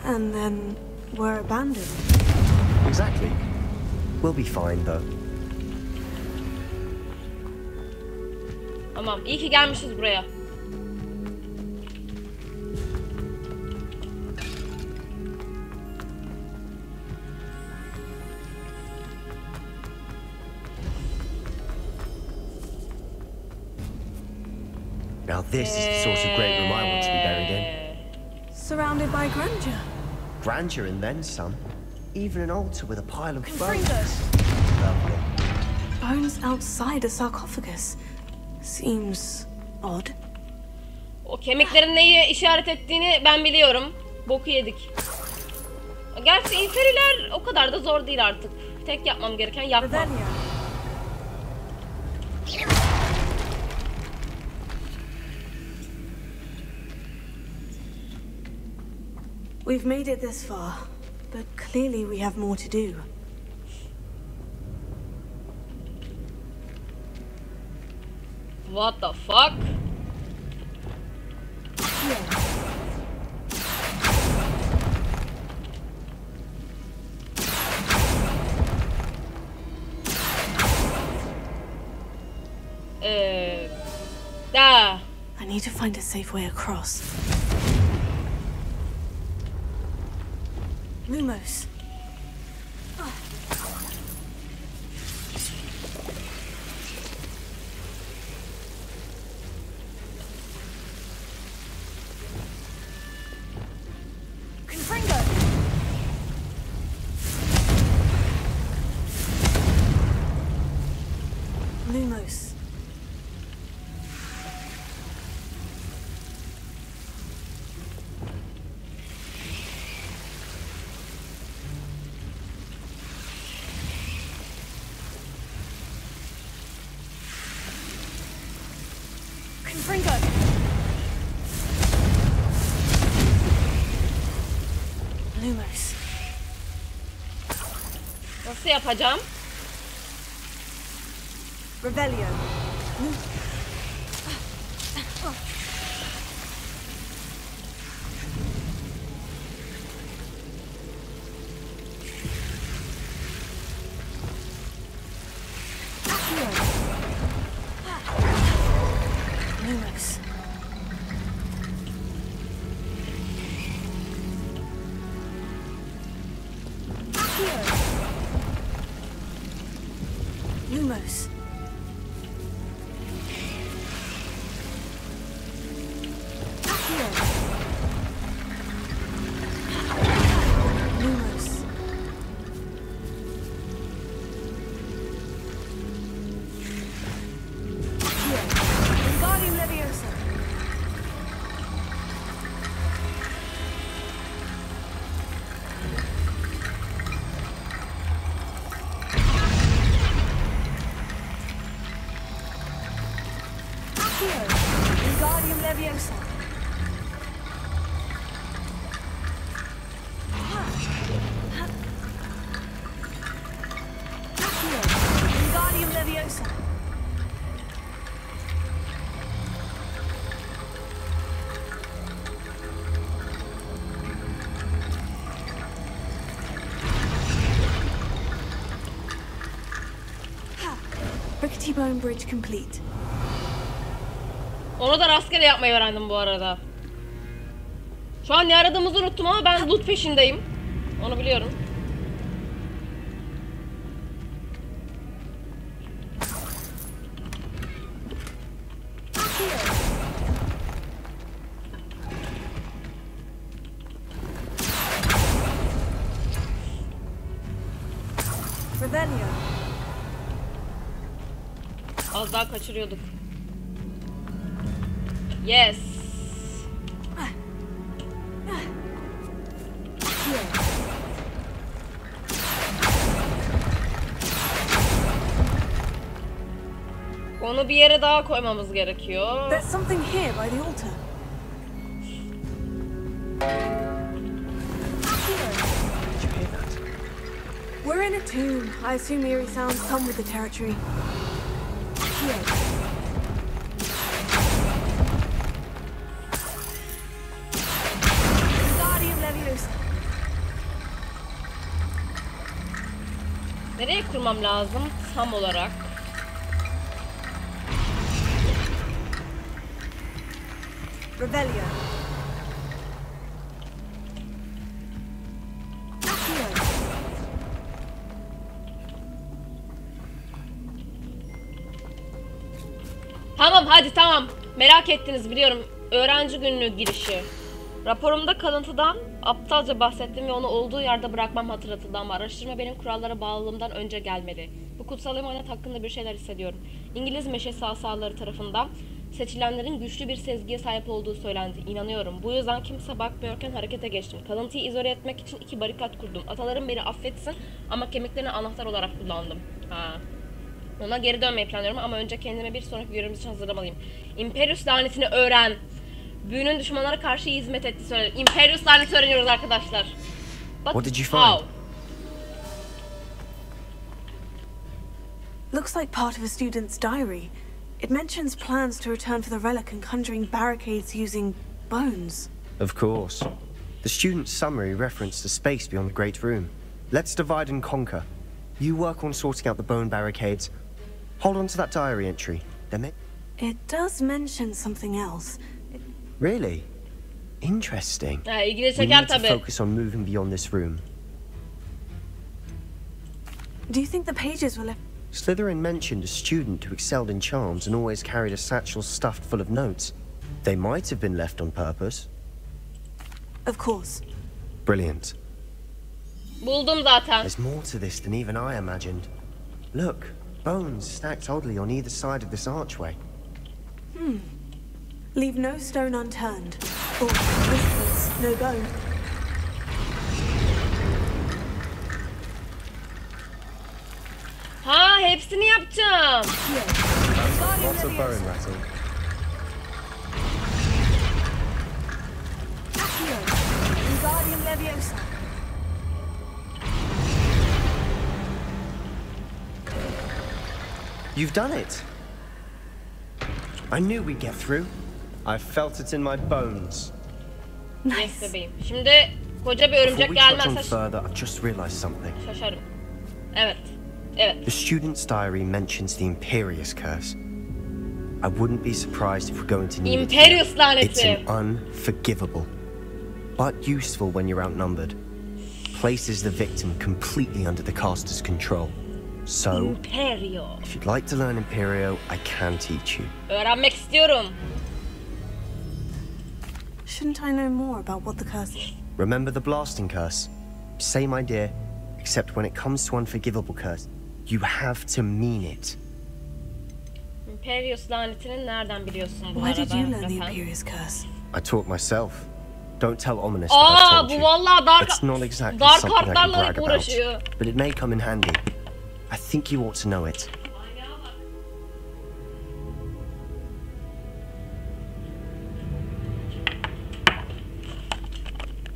And then were abandoned. Exactly. We'll be fine though. Tamam, iyi ki gelmişiz buraya. Now this is the sort of great room I want to be buried in. Surrounded by grandeur. Grandeur and then some. Even an altar with a pile of bones. Lovely. Bones outside a sarcophagus. Seems odd. O kemiklerin neyi işaret ettiğini ben biliyorum. Boku yedik. Gerçi inferiler o kadar da zor değil artık. Tek yapmam gereken yakmak. We've made it this far, but clearly we have more to do. What the fuck? I need to find a safe way across. Lumos. Lumos. Lumos. Nasıl yapacağım? Revelio. Lumos. Lumos. Lumos. Wingardium Leviosa. Wingardium Leviosa. Wingardium Leviosa. Rickety Bone Bridge complete. Onu da rastgele yapmayı öğrendim bu arada. Şu an ne aradığımızı unuttum ama ben loot peşindeyim. Onu biliyorum. Revelio. Az daha kaçırıyorduk. Yes. Onu bir yere daha koymamız gerekiyor. There's something here by the altar. We're in a tomb. I assume eerie sounds come with the territory. Wingardium Leviosa. Nereye kurmam lazım tam olarak? Revelio. Tamam hadi tamam. Merak ettiniz biliyorum. Öğrenci günlüğü girişi. Raporumda kalıntıdan aptalca bahsettim ve onu olduğu yerde bırakmam hatırlatıldı ama araştırma benim kurallara bağlılığımdan önce gelmedi. Bu kutsal emanet hakkında bir şeyler hissediyorum. İngiliz meşesi asaları tarafından seçilenlerin güçlü bir sezgiye sahip olduğu söylendi. İnanıyorum. Bu yüzden kimse bakmıyorken harekete geçtim. Kalıntıyı izole etmek için 2 barikat kurdum. Atalarım beni affetsin ama kemiklerini anahtar olarak kullandım. Ona geri dönmeyi planlıyorum ama önce kendime bir sonraki görevimiz için hazırlamalıyım. Imperius lanetini öğren. Büyünün düşmanlara karşı iyi hizmet etti söyledi. Imperius laneti öğreniyoruz arkadaşlar. But What did you how? find? Looks like part of a student's diary. It mentions plans to return for the relic and conjuring barricades using bones. Of course. The student's summary referenced a space beyond the Great Room. Let's divide and conquer. You work on sorting out the bone barricades. Hold on to that diary entry. It does mention something else. Really? Interesting. İlgini We çeker need to tabii. focus on moving beyond this room. Do you think the pages were left? Slytherin mentioned a student who excelled in charms and always carried a satchel stuffed full of notes. They might have been left on purpose. Of course. Brilliant. Buldum zaten. There's more to this than even I imagined. Look, bones stacked oddly on either side of this archway. Leave no stone unturned. Or, whispers, no bone. Ha, hepsini yapacağım. Lots of bone rattle. You've done it. I knew we'd get through. I felt it in my bones. Yes bebeğim. Şimdi koca bir örümcek gelmezse further, I've just realized something. Şaşarım. Evet. Evet. The student's diary mentions the Imperius curse. I wouldn't be surprised if we're going to need Imperius laneti. It's an unforgivable, but useful when you're outnumbered. Places the victim completely under the caster's control. So, Imperio. If you'd like to learn Imperio, I can teach you. Öğrenmek istiyorum. Shouldn't I know more about what the curse is? Remember the blasting curse? Same idea, except when it comes to unforgivable curse, you have to mean it. Imperius lanetini nereden biliyorsun bu Where arada? did you learn the Imperius curse? I taught myself. Don't tell Ominous that I told bu you. vallahi dark, It's not exactly dark something I can kartlarla brag about, uğraşıyor. but it may come in handy. I think you ought to know it.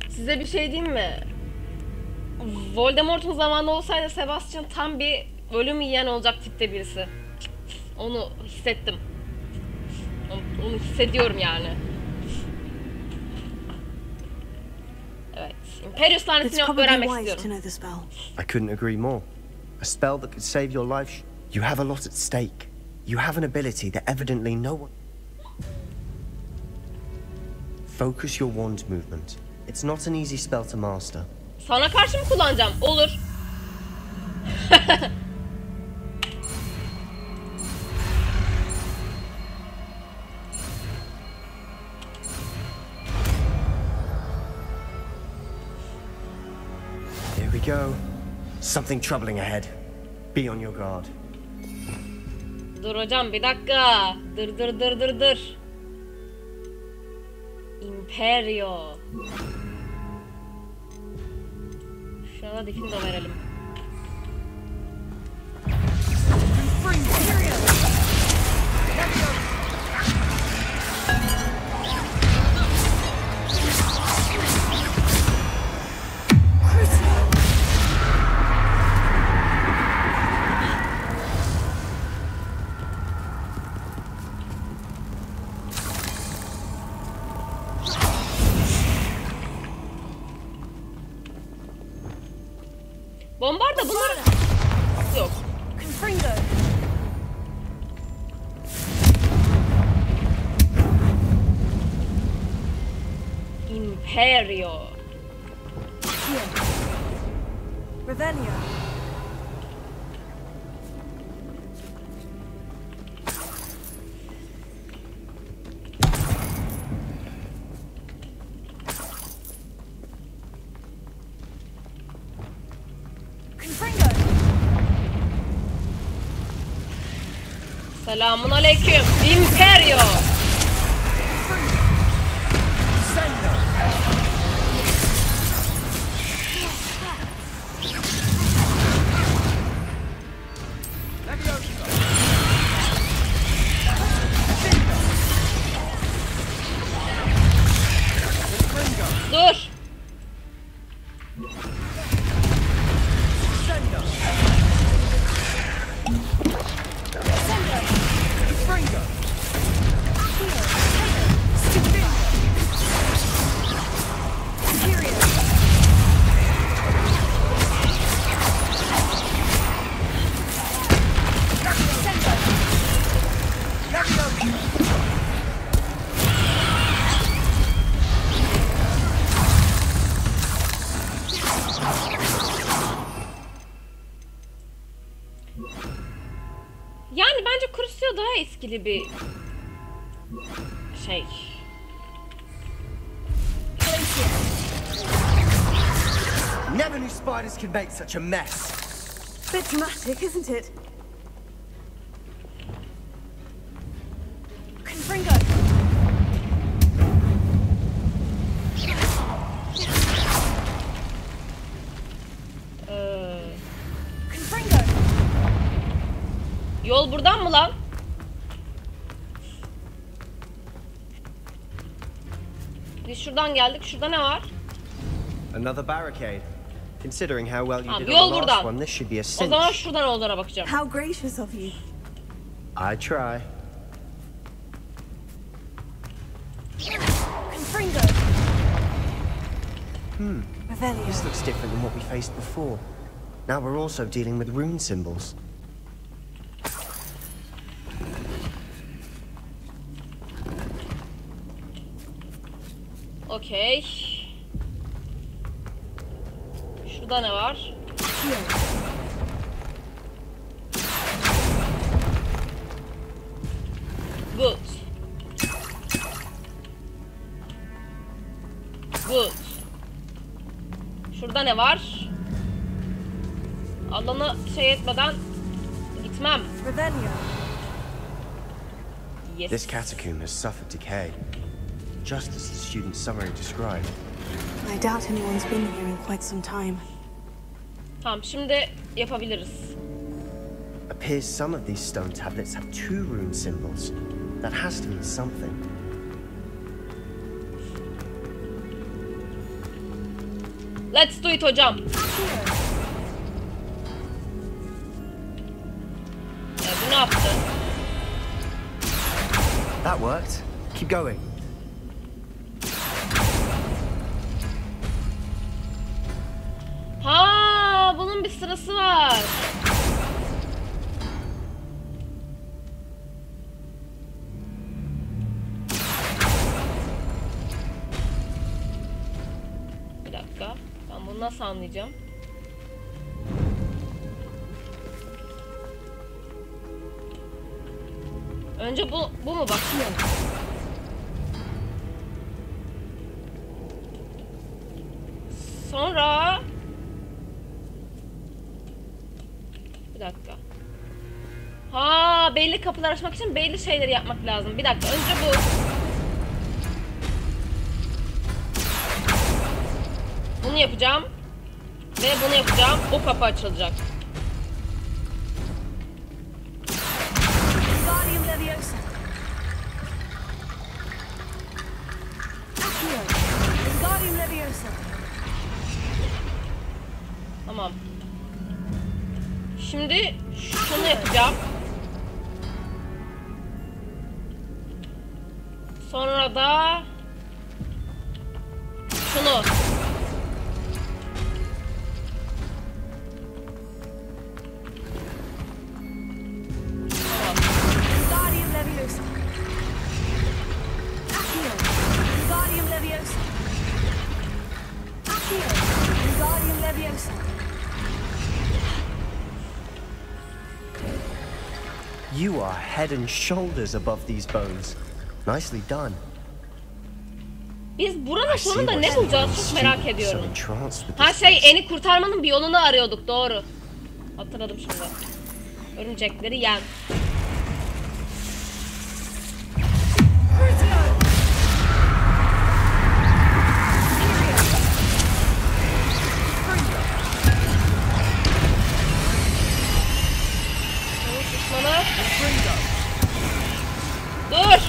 Size bir şey diyeyim mi? Voldemort'un zamanı olsaydı Sebastian tam bir ölüm yiyen olacak tipte birisi. Onu hissettim. Onu hissediyorum yani. Evet. Imperius lanetini öğrenmek istiyorum. I couldn't agree more. A spell that could save your life. You have a lot at stake. You have an ability that evidently no one... Focus your wand movement. It's not an easy spell to master. Sana karşı mı kullanacağım? Olur. Here we go. Something troubling ahead. Be on your guard. Dur hocam bir dakika. Dır. Imperio. Şuna da dikini de verelim. Bombarda bunlar yok. Imperio. Revelio. Selamun aleyküm. Imperio. Dur. Yani bence Crucio daha etkili bir şey. Never knew spiders could make such a mess. Bit dramatic, isn't it? Confringo. Confringo. Yol buradan mı lan? Biz şuradan geldik. Şurada ne var? Another barricade. Considering how well you Tamam, did on yol the last buradan. one, this should be a O cinch. zaman şuradan olduğuna bakacağım. How gracious of you. I try. Confringo. Revelio. This looks different than what we faced before. Now we're also dealing with rune symbols. Okey. Şurada ne var? Good. Good. Şurada ne var? Alanı şey etmeden gitmem. Revelio. Yes. This catacomb has suffered decay, just as the student's summary described. I doubt anyone's been here in quite some time. Tamam, şimdi yapabiliriz. Appears some of these stone tablets have 2 rune symbols. That has to mean something. Let's do it hocam. Bu ne yaptı? That worked. Keep going. Ha, bunun bir sırası var. Bir dakika. Ben bunu nasıl anlayacağım? Önce bu mu bakıyorum? Sonra bir dakika. Ha, belli kapılar açmak için belli şeyleri yapmak lazım. Bir dakika. Önce bu. Bunu yapacağım. Ve bunu yapacağım. O kapı açılacak. Tamam. Şimdi şunu yapacağım. Sonra da şunu. You are head and shoulders above these bones. Nicely done. Biz buranın sonunda ne bulacağız çok merak ediyorum. Ha şey, Eni kurtarmanın bir yolunu arıyorduk, doğru. Hatırladım şimdi. Örümcekleri yen. Dur.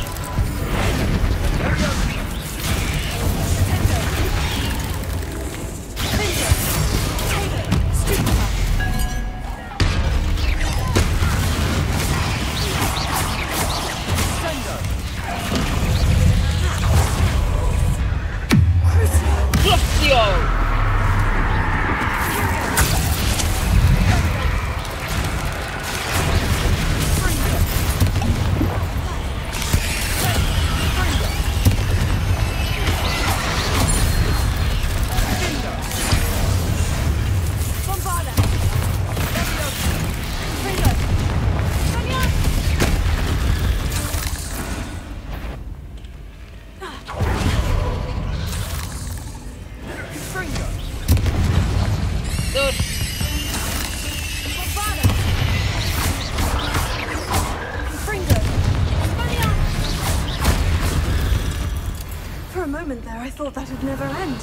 I thought that would never end.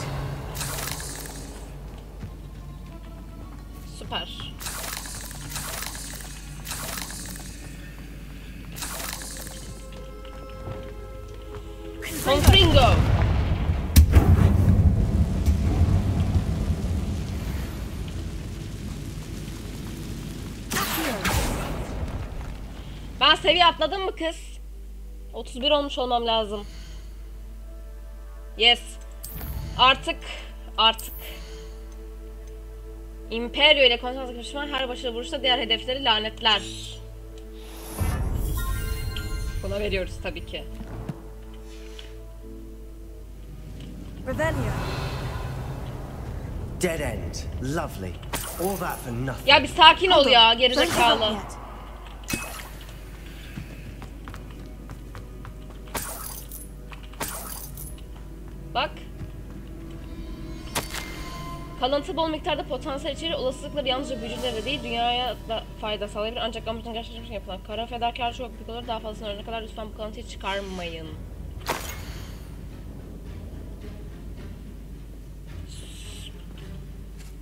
Süper. Confringo. seviye atladın mı kız? 31 olmuş olmam lazım. Yes. Artık. İmperio ile konuşan düşman her başarılı vuruşta diğer hedefleri lanetler. Buna veriyoruz tabii ki. Dead end. Lovely. All that for nothing. Ya bir sakin ol ya gerizekalı. Bak. Kalıntı bol miktarda potansiyel içeriği olasılıkları yalnızca büyücülere değil dünyaya da fayda sağlayabilir. Ancak amacın gerçekleşmesi yapılan kara fedakar çok büyük olur. Daha fazlasını öğrenene kadar lütfen bu kalıntıyı çıkarmayın.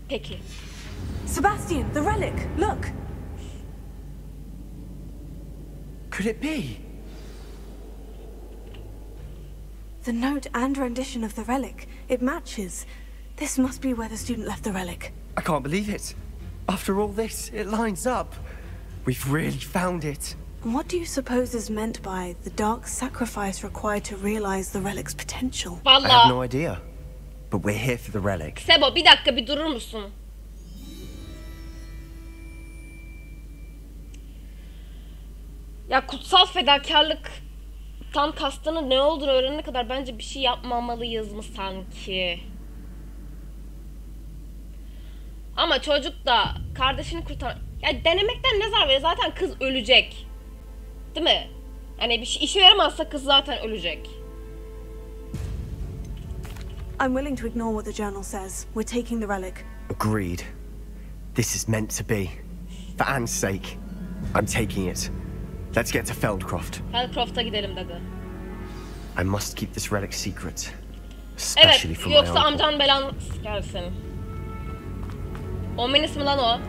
Peki. Sebastian, the relic, look. Could it be? The note and rendition of the relic, it matches. This must be where the student left the relic. I can't believe it. After all this, it lines up. We've really found it. What do you suppose is meant by the dark sacrifice required to realize the relic's potential? I have no idea. But we're here for the relic. Sebo bir dakika bir durur musun? Ya kutsal fedakarlıktan kastının ne olduğunu öğrenene kadar bence bir şey yapmamalıyız mı sanki? Ama çocuk da kardeşini kurtar... Ya denemekten ne zarar verir? Zaten kız ölecek. Değil mi? Yani bir şey işe yaramazsa kız zaten ölecek. I'm willing to ignore what the journal says. We're taking the relic. Agreed. This is meant to be. For Anne's sake, I'm taking it. Let's get to Feldcroft. Feldcroft'a gidelim dedi. I must keep this relic secret. Especially Evet, from my yoksa uncle. amcan belan gelsin. Ominous mi lan o?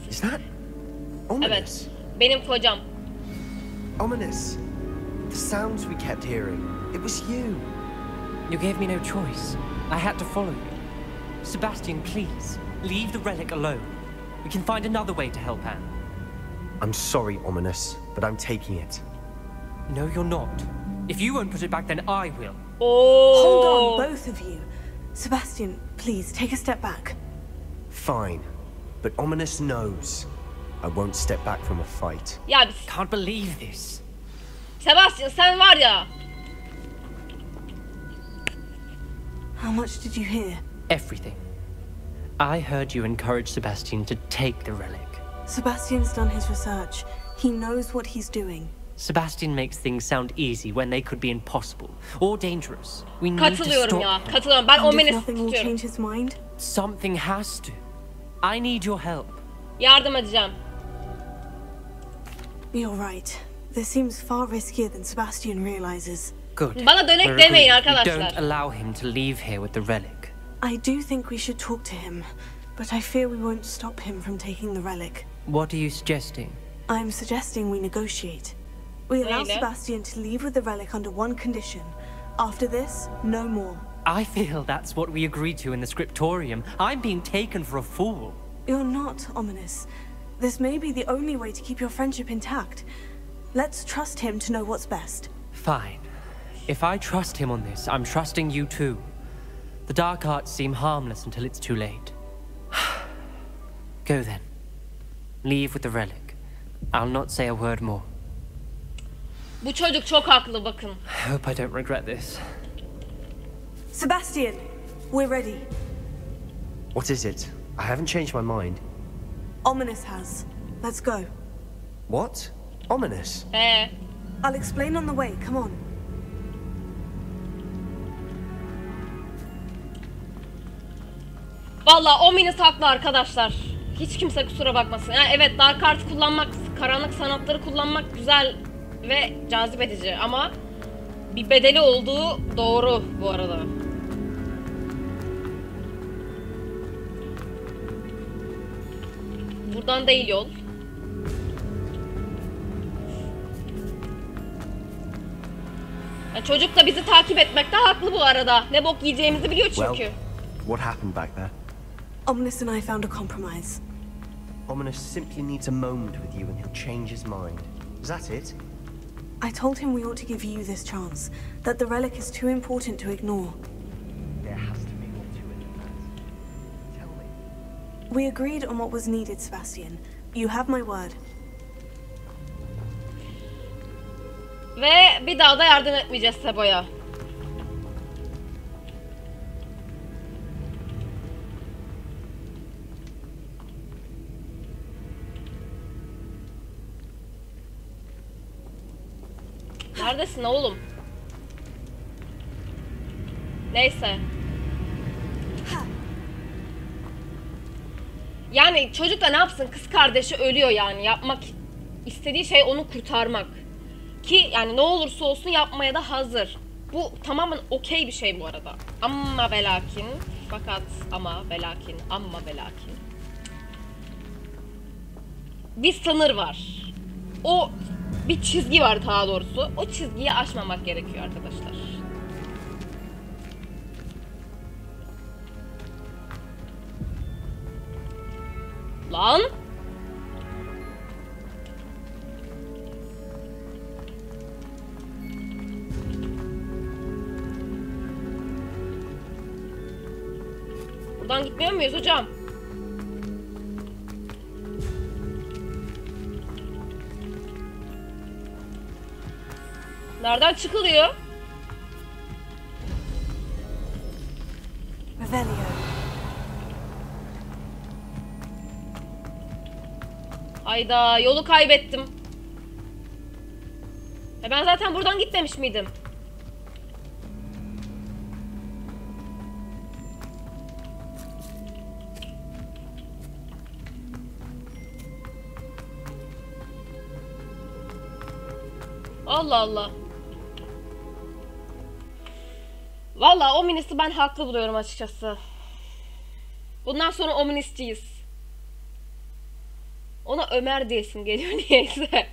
Is that ominous? Evet, benim kocam. Ominous. The sounds we kept hearing. It was you. You gave me no choice. I had to follow you. Sebastian, please, leave the relic alone. We can find another way to help Anne. I'm sorry, Ominous, but I'm taking it. No, you're not. If you won't put it back, then I will. Oh. Hold on, both of you. Sebastian, please, take a step back. Fine, but Ominous knows I won't step back from a fight. Ya can't believe this. Sebastian sen var ya. How much did you hear? Everything. I heard you encourage Sebastian to take the relic. Sebastian's done his research. He knows what he's doing. Sebastian makes things sound easy when they could be impossible or dangerous. We need to Katılıyorum stop ya. him. Katılıyorum. Ben Ominous Nothing will tutuyorum. change his mind. Something has to. I need your help. Yardım edeceğim. You're right. This seems far riskier than Sebastian realizes. Good. Bana dönek We're demeyin agreed. arkadaşlar. We don't allow him to leave here with the relic. I do think we should talk to him, but I fear we won't stop him from taking the relic. What are you suggesting? I'm suggesting we negotiate. We allow Really? Sebastian to leave with the relic under one condition. After this, no more. I feel that's what we agreed to in the scriptorium. I'm being taken for a fool. You're not, Ominous. This may be the only way to keep your friendship intact. Let's trust him to know what's best. Fine. If I trust him on this, I'm trusting you too. The dark arts seem harmless until it's too late. Go then. Leave with the relic. I'll not say a word more. Bu çocuk çok haklı bakın. I hope I don't regret this. Sebastian, we're ready. What is it? I haven't changed my mind. Ominous has. Let's go. What? Ominous? I'll explain on the way. Come on. Vallahi Ominous haklı arkadaşlar. Hiç kimse kusura bakmasın. Yani evet dark art kullanmak, karanlık sanatları kullanmak güzel ve cazip edici ama bir bedeli olduğu doğru bu arada. Buradan değil yol. Yani çocuk da bizi takip etmekte haklı bu arada. Ne bok yiyeceğimizi biliyor çünkü. Well, what happened back there? Ominous and I found a compromise. Ominous simply needs a moment with you and he'll change his mind. Is that it? I told him we ought to give you this chance, that the relic is too important to ignore. There has to be more to it than that. Tell me. We agreed on what was needed, Sebastian. You have my word. Ve bir daha da yardım etmeyeceğiz Sebo'ya. Neredesin oğlum? Neyse. Yani çocuk da ne yapsın? Kız kardeşi ölüyor yani. Yapmak istediği şey onu kurtarmak. Ki yani ne olursa olsun yapmaya da hazır. Bu tamamen okey bir şey bu arada. Ama ve lakin, fakat ama ve lakin, ama ve lakin. Bir sınır var. O bir çizgi var daha doğrusu. O çizgiyi aşmamak gerekiyor arkadaşlar. Lan! Buradan gitmiyor muyuz hocam? Nereden çıkılıyor? Revelio. Hayda, yolu kaybettim. Ben zaten buradan gitmemiş miydim? Allah Allah. Vallahi o ministi ben haklı buluyorum açıkçası. Bundan sonra o ministiyiz. Ona Ömer diyesim geliyor niyeyse.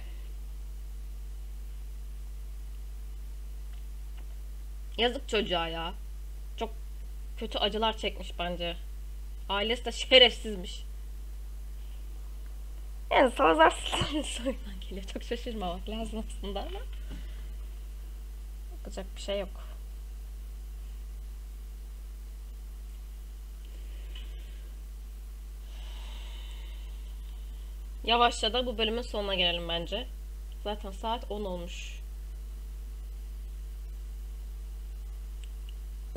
Yazık çocuğa ya. Çok kötü acılar çekmiş bence. Ailesi de şerefsizmiş. Yani Salazar soyundan geliyor. Çok şaşırmamak lazım aslında ama yapacak bir şey yok. Yavaşça da bu bölümün sonuna gelelim bence. Zaten saat 10 olmuş.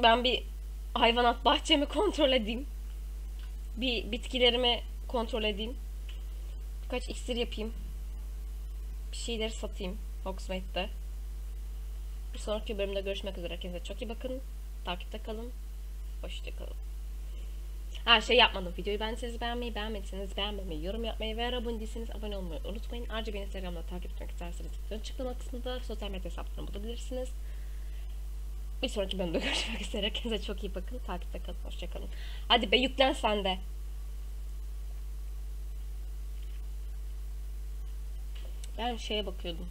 Ben bir hayvanat bahçemi kontrol edeyim. Bir bitkilerimi kontrol edeyim. Birkaç iksir yapayım. Bir şeyleri satayım Hogsmeade'de. Bir sonraki bölümde görüşmek üzere. Kendinize çok iyi bakın. Takipte kalın. Hoşça kalın. Ha şey yapmadım. Videoyu beğendiyseniz beğenmeyi, beğenmediyseniz beğenmemeyi, yorum yapmayı ve abone değilseniz abone olmayı unutmayın. Ayrıca beni Instagram'da takip etmek isterseniz açıklama kısmında sosyal medya hesaplarımı bulabilirsiniz. Bir sonraki bölümde görüşmek üzere. Kendinize çok iyi bakın. Takipte kalın. Hoşça kalın. Hadi be yüklen sen de. Ben şeye bakıyordum.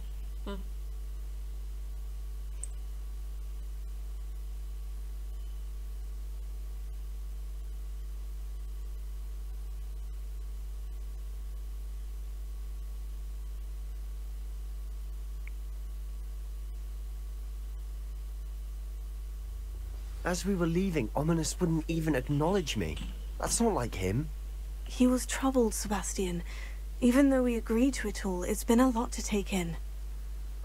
Hı. As we were leaving, Ominous wouldn't even acknowledge me. That's not like him. He was troubled, Sebastian. Even though we agreed to it all, it's been a lot to take in.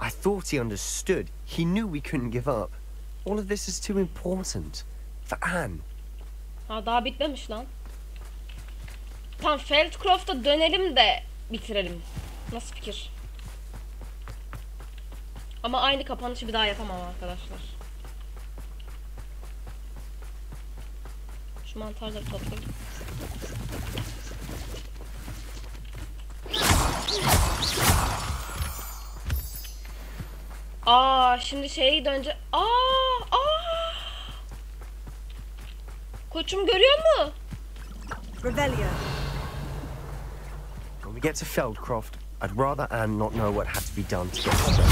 I thought he understood. He knew we couldn't give up. All of this is too important. For Anne. Ha daha bitmemiş lan. Tam Feldcroft'a dönelim de bitirelim. Nasıl fikir? Ama aynı kapanışı bir daha yapamam arkadaşlar. Şu mantarları toplayayım. Şimdi şeye dönce. Koçum görüyor mu? Revelio. When we get to Feldcroft, I'd rather Anne not know what had to be done to get to them.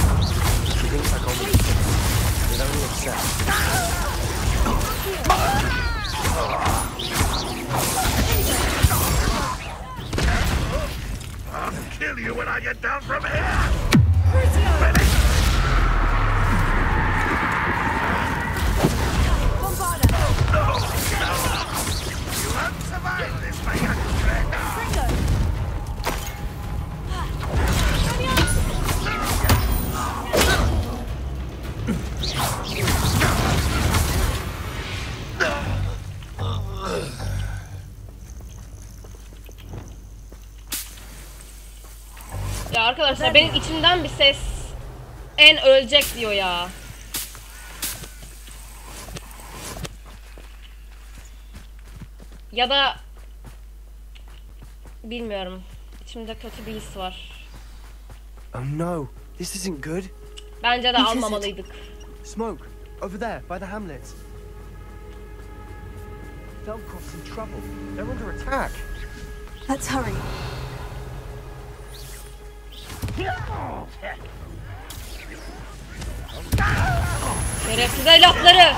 She thinks like Ominous. It only accept. I'll kill you when I get down from here! Ya arkadaşlar benim içimden bir ses en ölecek diyor ya. Ya da bilmiyorum. İçimde kötü bir his var. Oh no, this isn't good. Bence de almamalıydık. Smoke, over there, by the hamlet. Delcroft's in trouble. They're under attack. Let's hurry. Şerefsiz evlatları.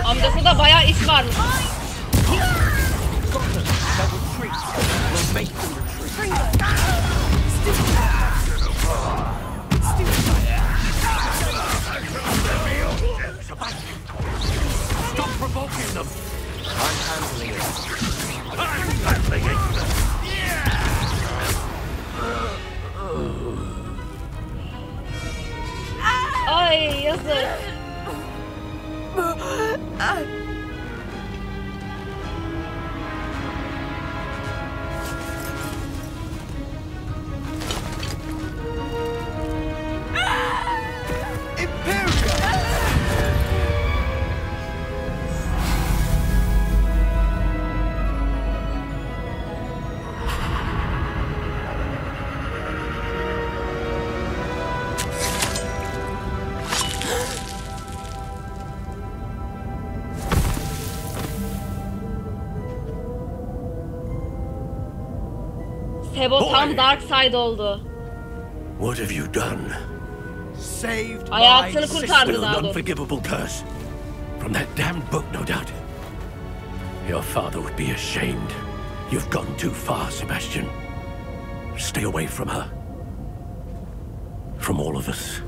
Amcası da bayağı iş varmış. Stop provoking them! I'm handling it. I'm handling it! Ay yazık. Sebo tam dark side oldu. What have you done? Saved Hayatını kurtardı Still daha an doğrusu. unforgivable curse. From that damned book, no doubt. Your father would be ashamed. You've gone too far, Sebastian. Stay away from her. From all of us.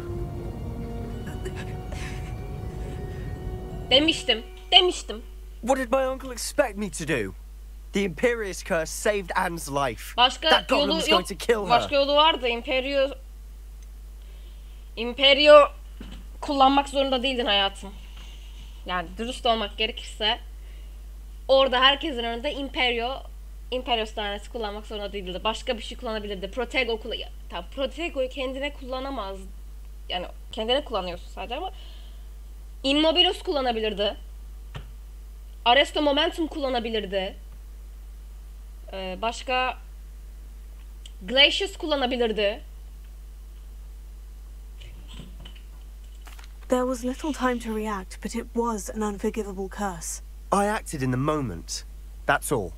Demiştim. What did my uncle expect me to do? The Imperious curse saved Anne's life. Başka That goblin yolu was yok. going to kill her. Başka yolu vardı. Imperio kullanmak zorunda değildin hayatım. Yani dürüst olmak gerekirse orada herkesin önünde Imperios tanesi kullanmak zorunda değildi. Başka bir şey kullanabilirdi. Protego'yu kendine kullanamaz. Yani kendine kullanıyorsun sadece ama Immobilos kullanabilirdi. Arresto Momentum kullanabilirdi. Başka Glacius kullanabilirdi. There was little time to react, but it was an unforgivable curse. I acted in the moment. That's all.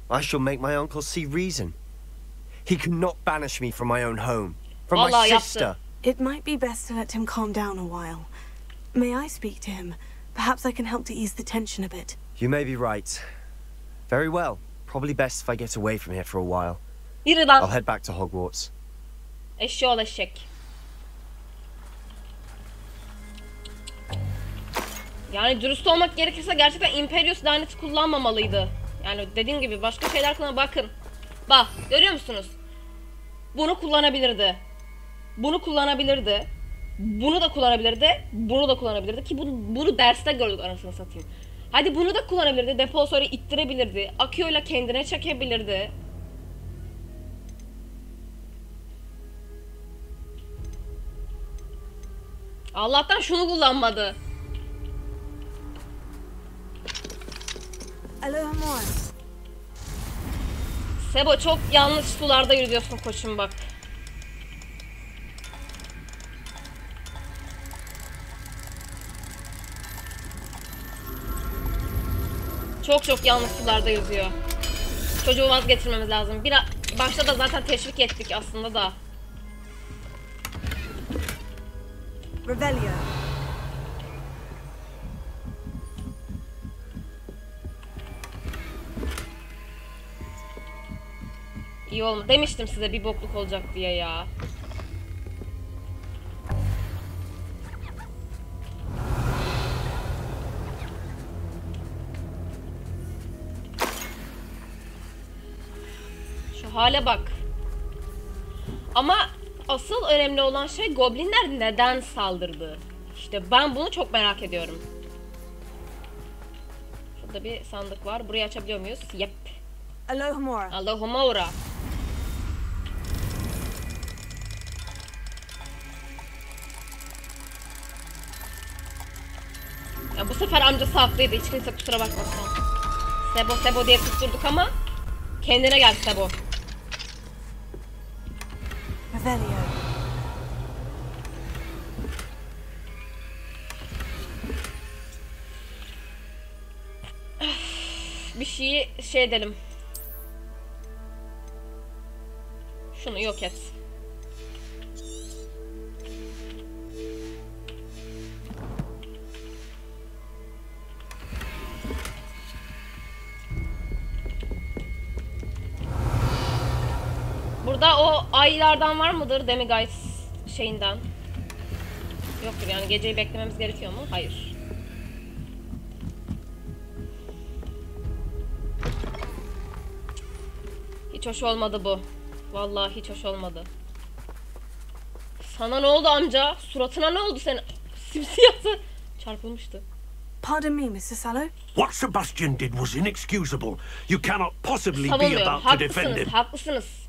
I shall make my uncle see reason. He cannot banish me from my own home, from my Vallahi sister. yaptı. It might be best to let him calm down a while. May I speak to him? Perhaps I can help to ease the tension a bit. You may be right. Very well. Probably best if I get away from here for a while. Yürü lan. I'll head back to Hogwarts. Eşşoğlu eşek. Yani dürüst olmak gerekirse gerçekten Imperius laneti kullanmamalıydı. Yani dediğim gibi başka şeyler bakın. Bak görüyor musunuz? Bunu kullanabilirdi. Bunu kullanabilirdi. Bunu da kullanabilirdi. Bunu da kullanabilirdi ki bunu derste gördük anasını satayım. Hadi bunu da kullanabilirdi. Depolsörü ittirebilirdi. Akio'yla kendine çekebilirdi. Allah'tan şunu kullanmadı. Sebo çok yanlış sularda yürüyorsun koçum bak. Çok yanlış sularda yüzüyor. Çocuğu vazgeçirmemiz lazım. Başta da zaten teşvik ettik aslında da. Revelio. İyi olma. Demiştim size bir bokluk olacak diye ya. Şu hale bak. Ama asıl önemli olan şey goblinler neden saldırdı? İşte ben bunu çok merak ediyorum. Şurada bir sandık var. Burayı açabiliyor muyuz? Yep. Alohomora. Alohomora. Ya bu sefer amcası haklıydı. Hiç kimse kusura bakmasın. Sebo diye tutturduk ama kendine gel Sebo. Revelio. Bir şeyi şey edelim. Şunu yok et. Burada o aylardan var mıdır Demiguise şeyinden? Yoktur yani geceyi beklememiz gerekiyor mu? Hayır. Hiç hoş olmadı bu. Vallahi hiç hoş olmadı. Sana ne oldu amca? Suratına ne oldu senin? Simsiyahı çarpılmıştı. Pardon me, Mr. Sallow. What Sebastian did was inexcusable. You cannot possibly be about to defend him. Haklısınız.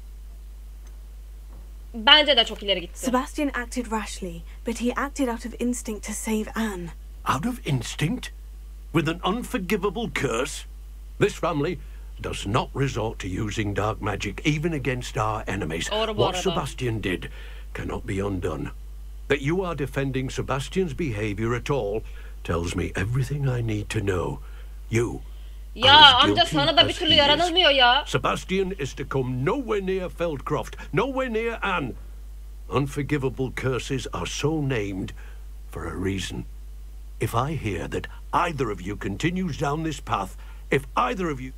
Bence de çok ileri gitti. Sebastian acted rashly, but he acted out of instinct to save Anne. Out of instinct? With an unforgivable curse? This family does not resort to using dark magic even against our enemies. What Sebastian did cannot be undone. That you are defending Sebastian's behavior at all tells me everything I need to know. You ya amca sana da bir türlü yaranılmıyor ya. Sebastian is to come nowhere near Feldcroft, nowhere near Anne. Unforgivable curses are so named for a reason. If I hear that either of you continues down this path, if either of you...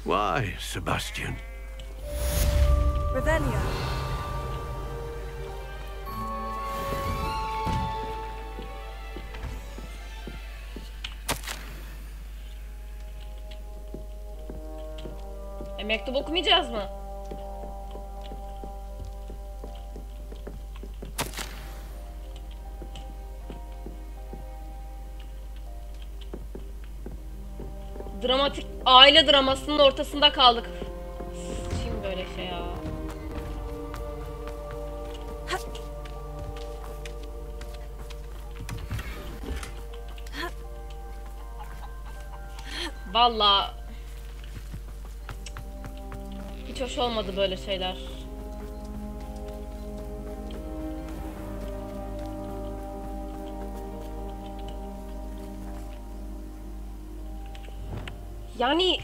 Why, Sebastian? Revelio. Mektup okumayacağız mı? Dramatik aile dramasının ortasında kaldık. Şimdi böyle şey ya. Vallahi hiç hoş olmadı böyle şeyler. Yani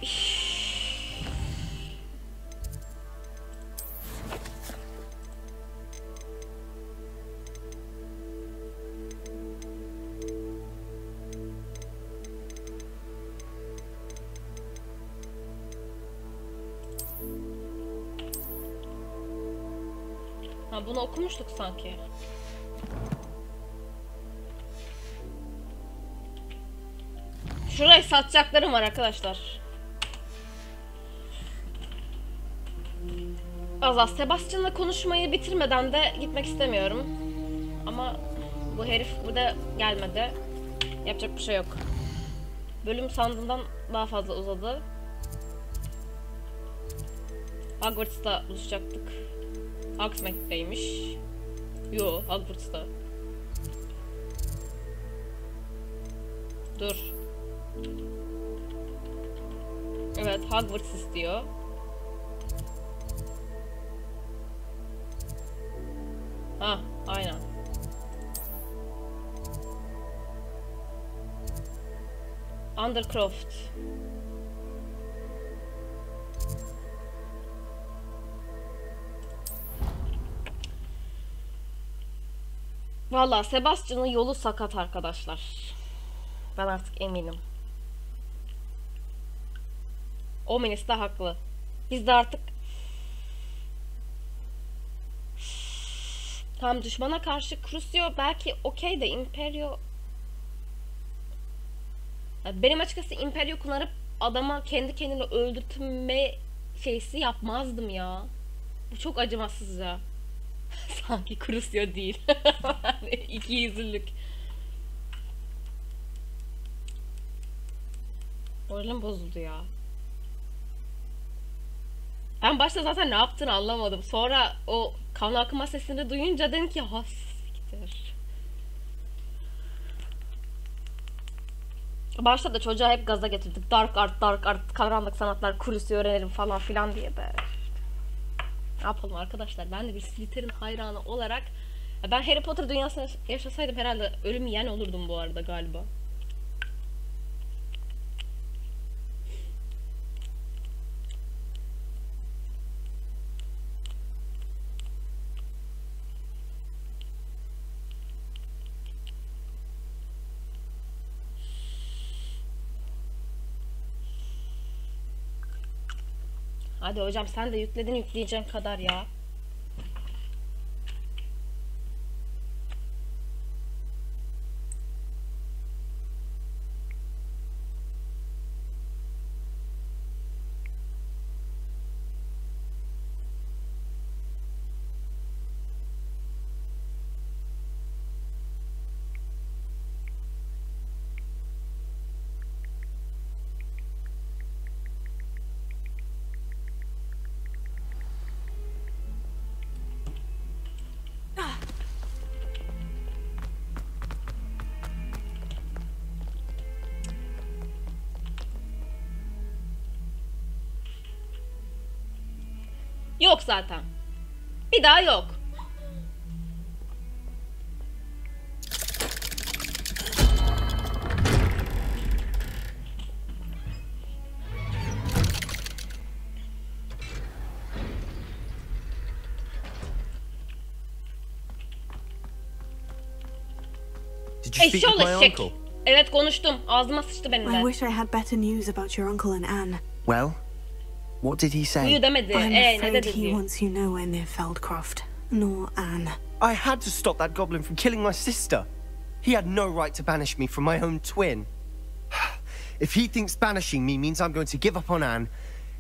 ha, bunu okumuştuk sanki. Şurayı satacaklarım var arkadaşlar. Az Sebastian'la konuşmayı bitirmeden de gitmek istemiyorum. Ama bu herif burada gelmedi. Yapacak bir şey yok. Bölüm sandığımdan daha fazla uzadı. Hogwarts'ta buluşacaktık. Hogsmeade'deymiş. Yo, Hogwarts'ta. Dur. Evet, HOGWARTS istiyor. Ha, aynen. Undercroft. Vallahi Sebastian'ın yolu sakat arkadaşlar. Ben artık eminim. Omenis de haklı. Biz de artık tam düşmana karşı Crucio belki okey de Imperio, benim açıkçası Imperio kullanıp adama kendi kendini öldürtme şeysi yapmazdım ya. Bu çok acımasızca. Sanki Crucio değil. İki yüzlülük. Moralim bozuldu ya. Ben başta zaten ne yaptığını anlamadım. Sonra o kan akıma sesini duyunca dedim ki ha siktir. Başta da çocuğa hep gaza getirdik. Dark art, karanlık sanatlar, Crucio öğrenelim falan filan diye de. Ne yapalım arkadaşlar? Ben de bir Slytherin hayranı olarak ben Harry Potter dünyasında yaşasaydım herhalde ölüm yiyen olurdum bu arada galiba. Hadi hocam sen de yükledin yükleyeceğin kadar ya. Yok zaten. Bir daha yok. Eşşoğlu eşek. Evet konuştum. Ağzıma sıçtı benim de. I wish I had better news about your uncle and Anne. Well, what did he say? Uyu demedi. I'm Ne afraid dedi he diyor. wants you nowhere near Feldcroft, nor Anne. I had to stop that goblin from killing my sister. He had no right to banish me from my own twin. If he thinks banishing me means I'm going to give up on Anne,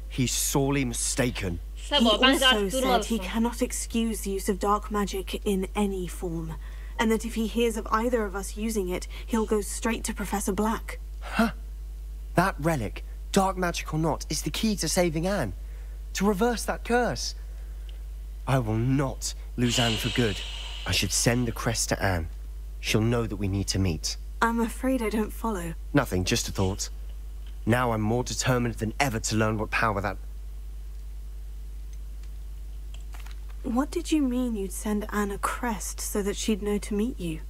he's sorely mistaken. Sebo, He bence also artık said he durmalısın. cannot excuse the use of dark magic in any form, and that if he hears of either of us using it, he'll go straight to Professor Black. Huh? That relic, dark magic or not, is the key to saving Anne. To reverse that curse. I will not lose Anne for good. I should send the crest to Anne. She'll know that we need to meet. I'm afraid I don't follow. Nothing, just a thought. Now I'm more determined than ever to learn what power that... What did you mean you'd send Anne a crest so that she'd know to meet you?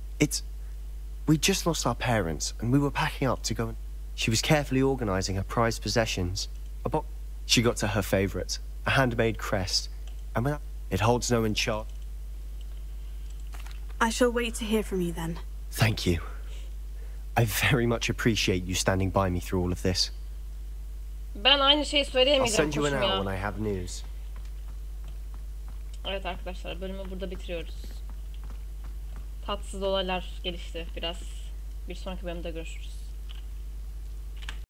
We just lost our parents, and we were packing up to go and... She was carefully organising her prized possessions. She got to her favourite, a handmade crest, and when it holds no enchant... I shall wait to hear from you then. Thank you. I very much appreciate you standing by me through all of this. Ben aynı şeyi I'll söyleyemeyeceğim send you an kuşum hour ya. when I have news. Evet arkadaşlar bölümü burada bitiriyoruz. Tatsız olaylar gelişti biraz. Bir sonraki bölümde görüşürüz.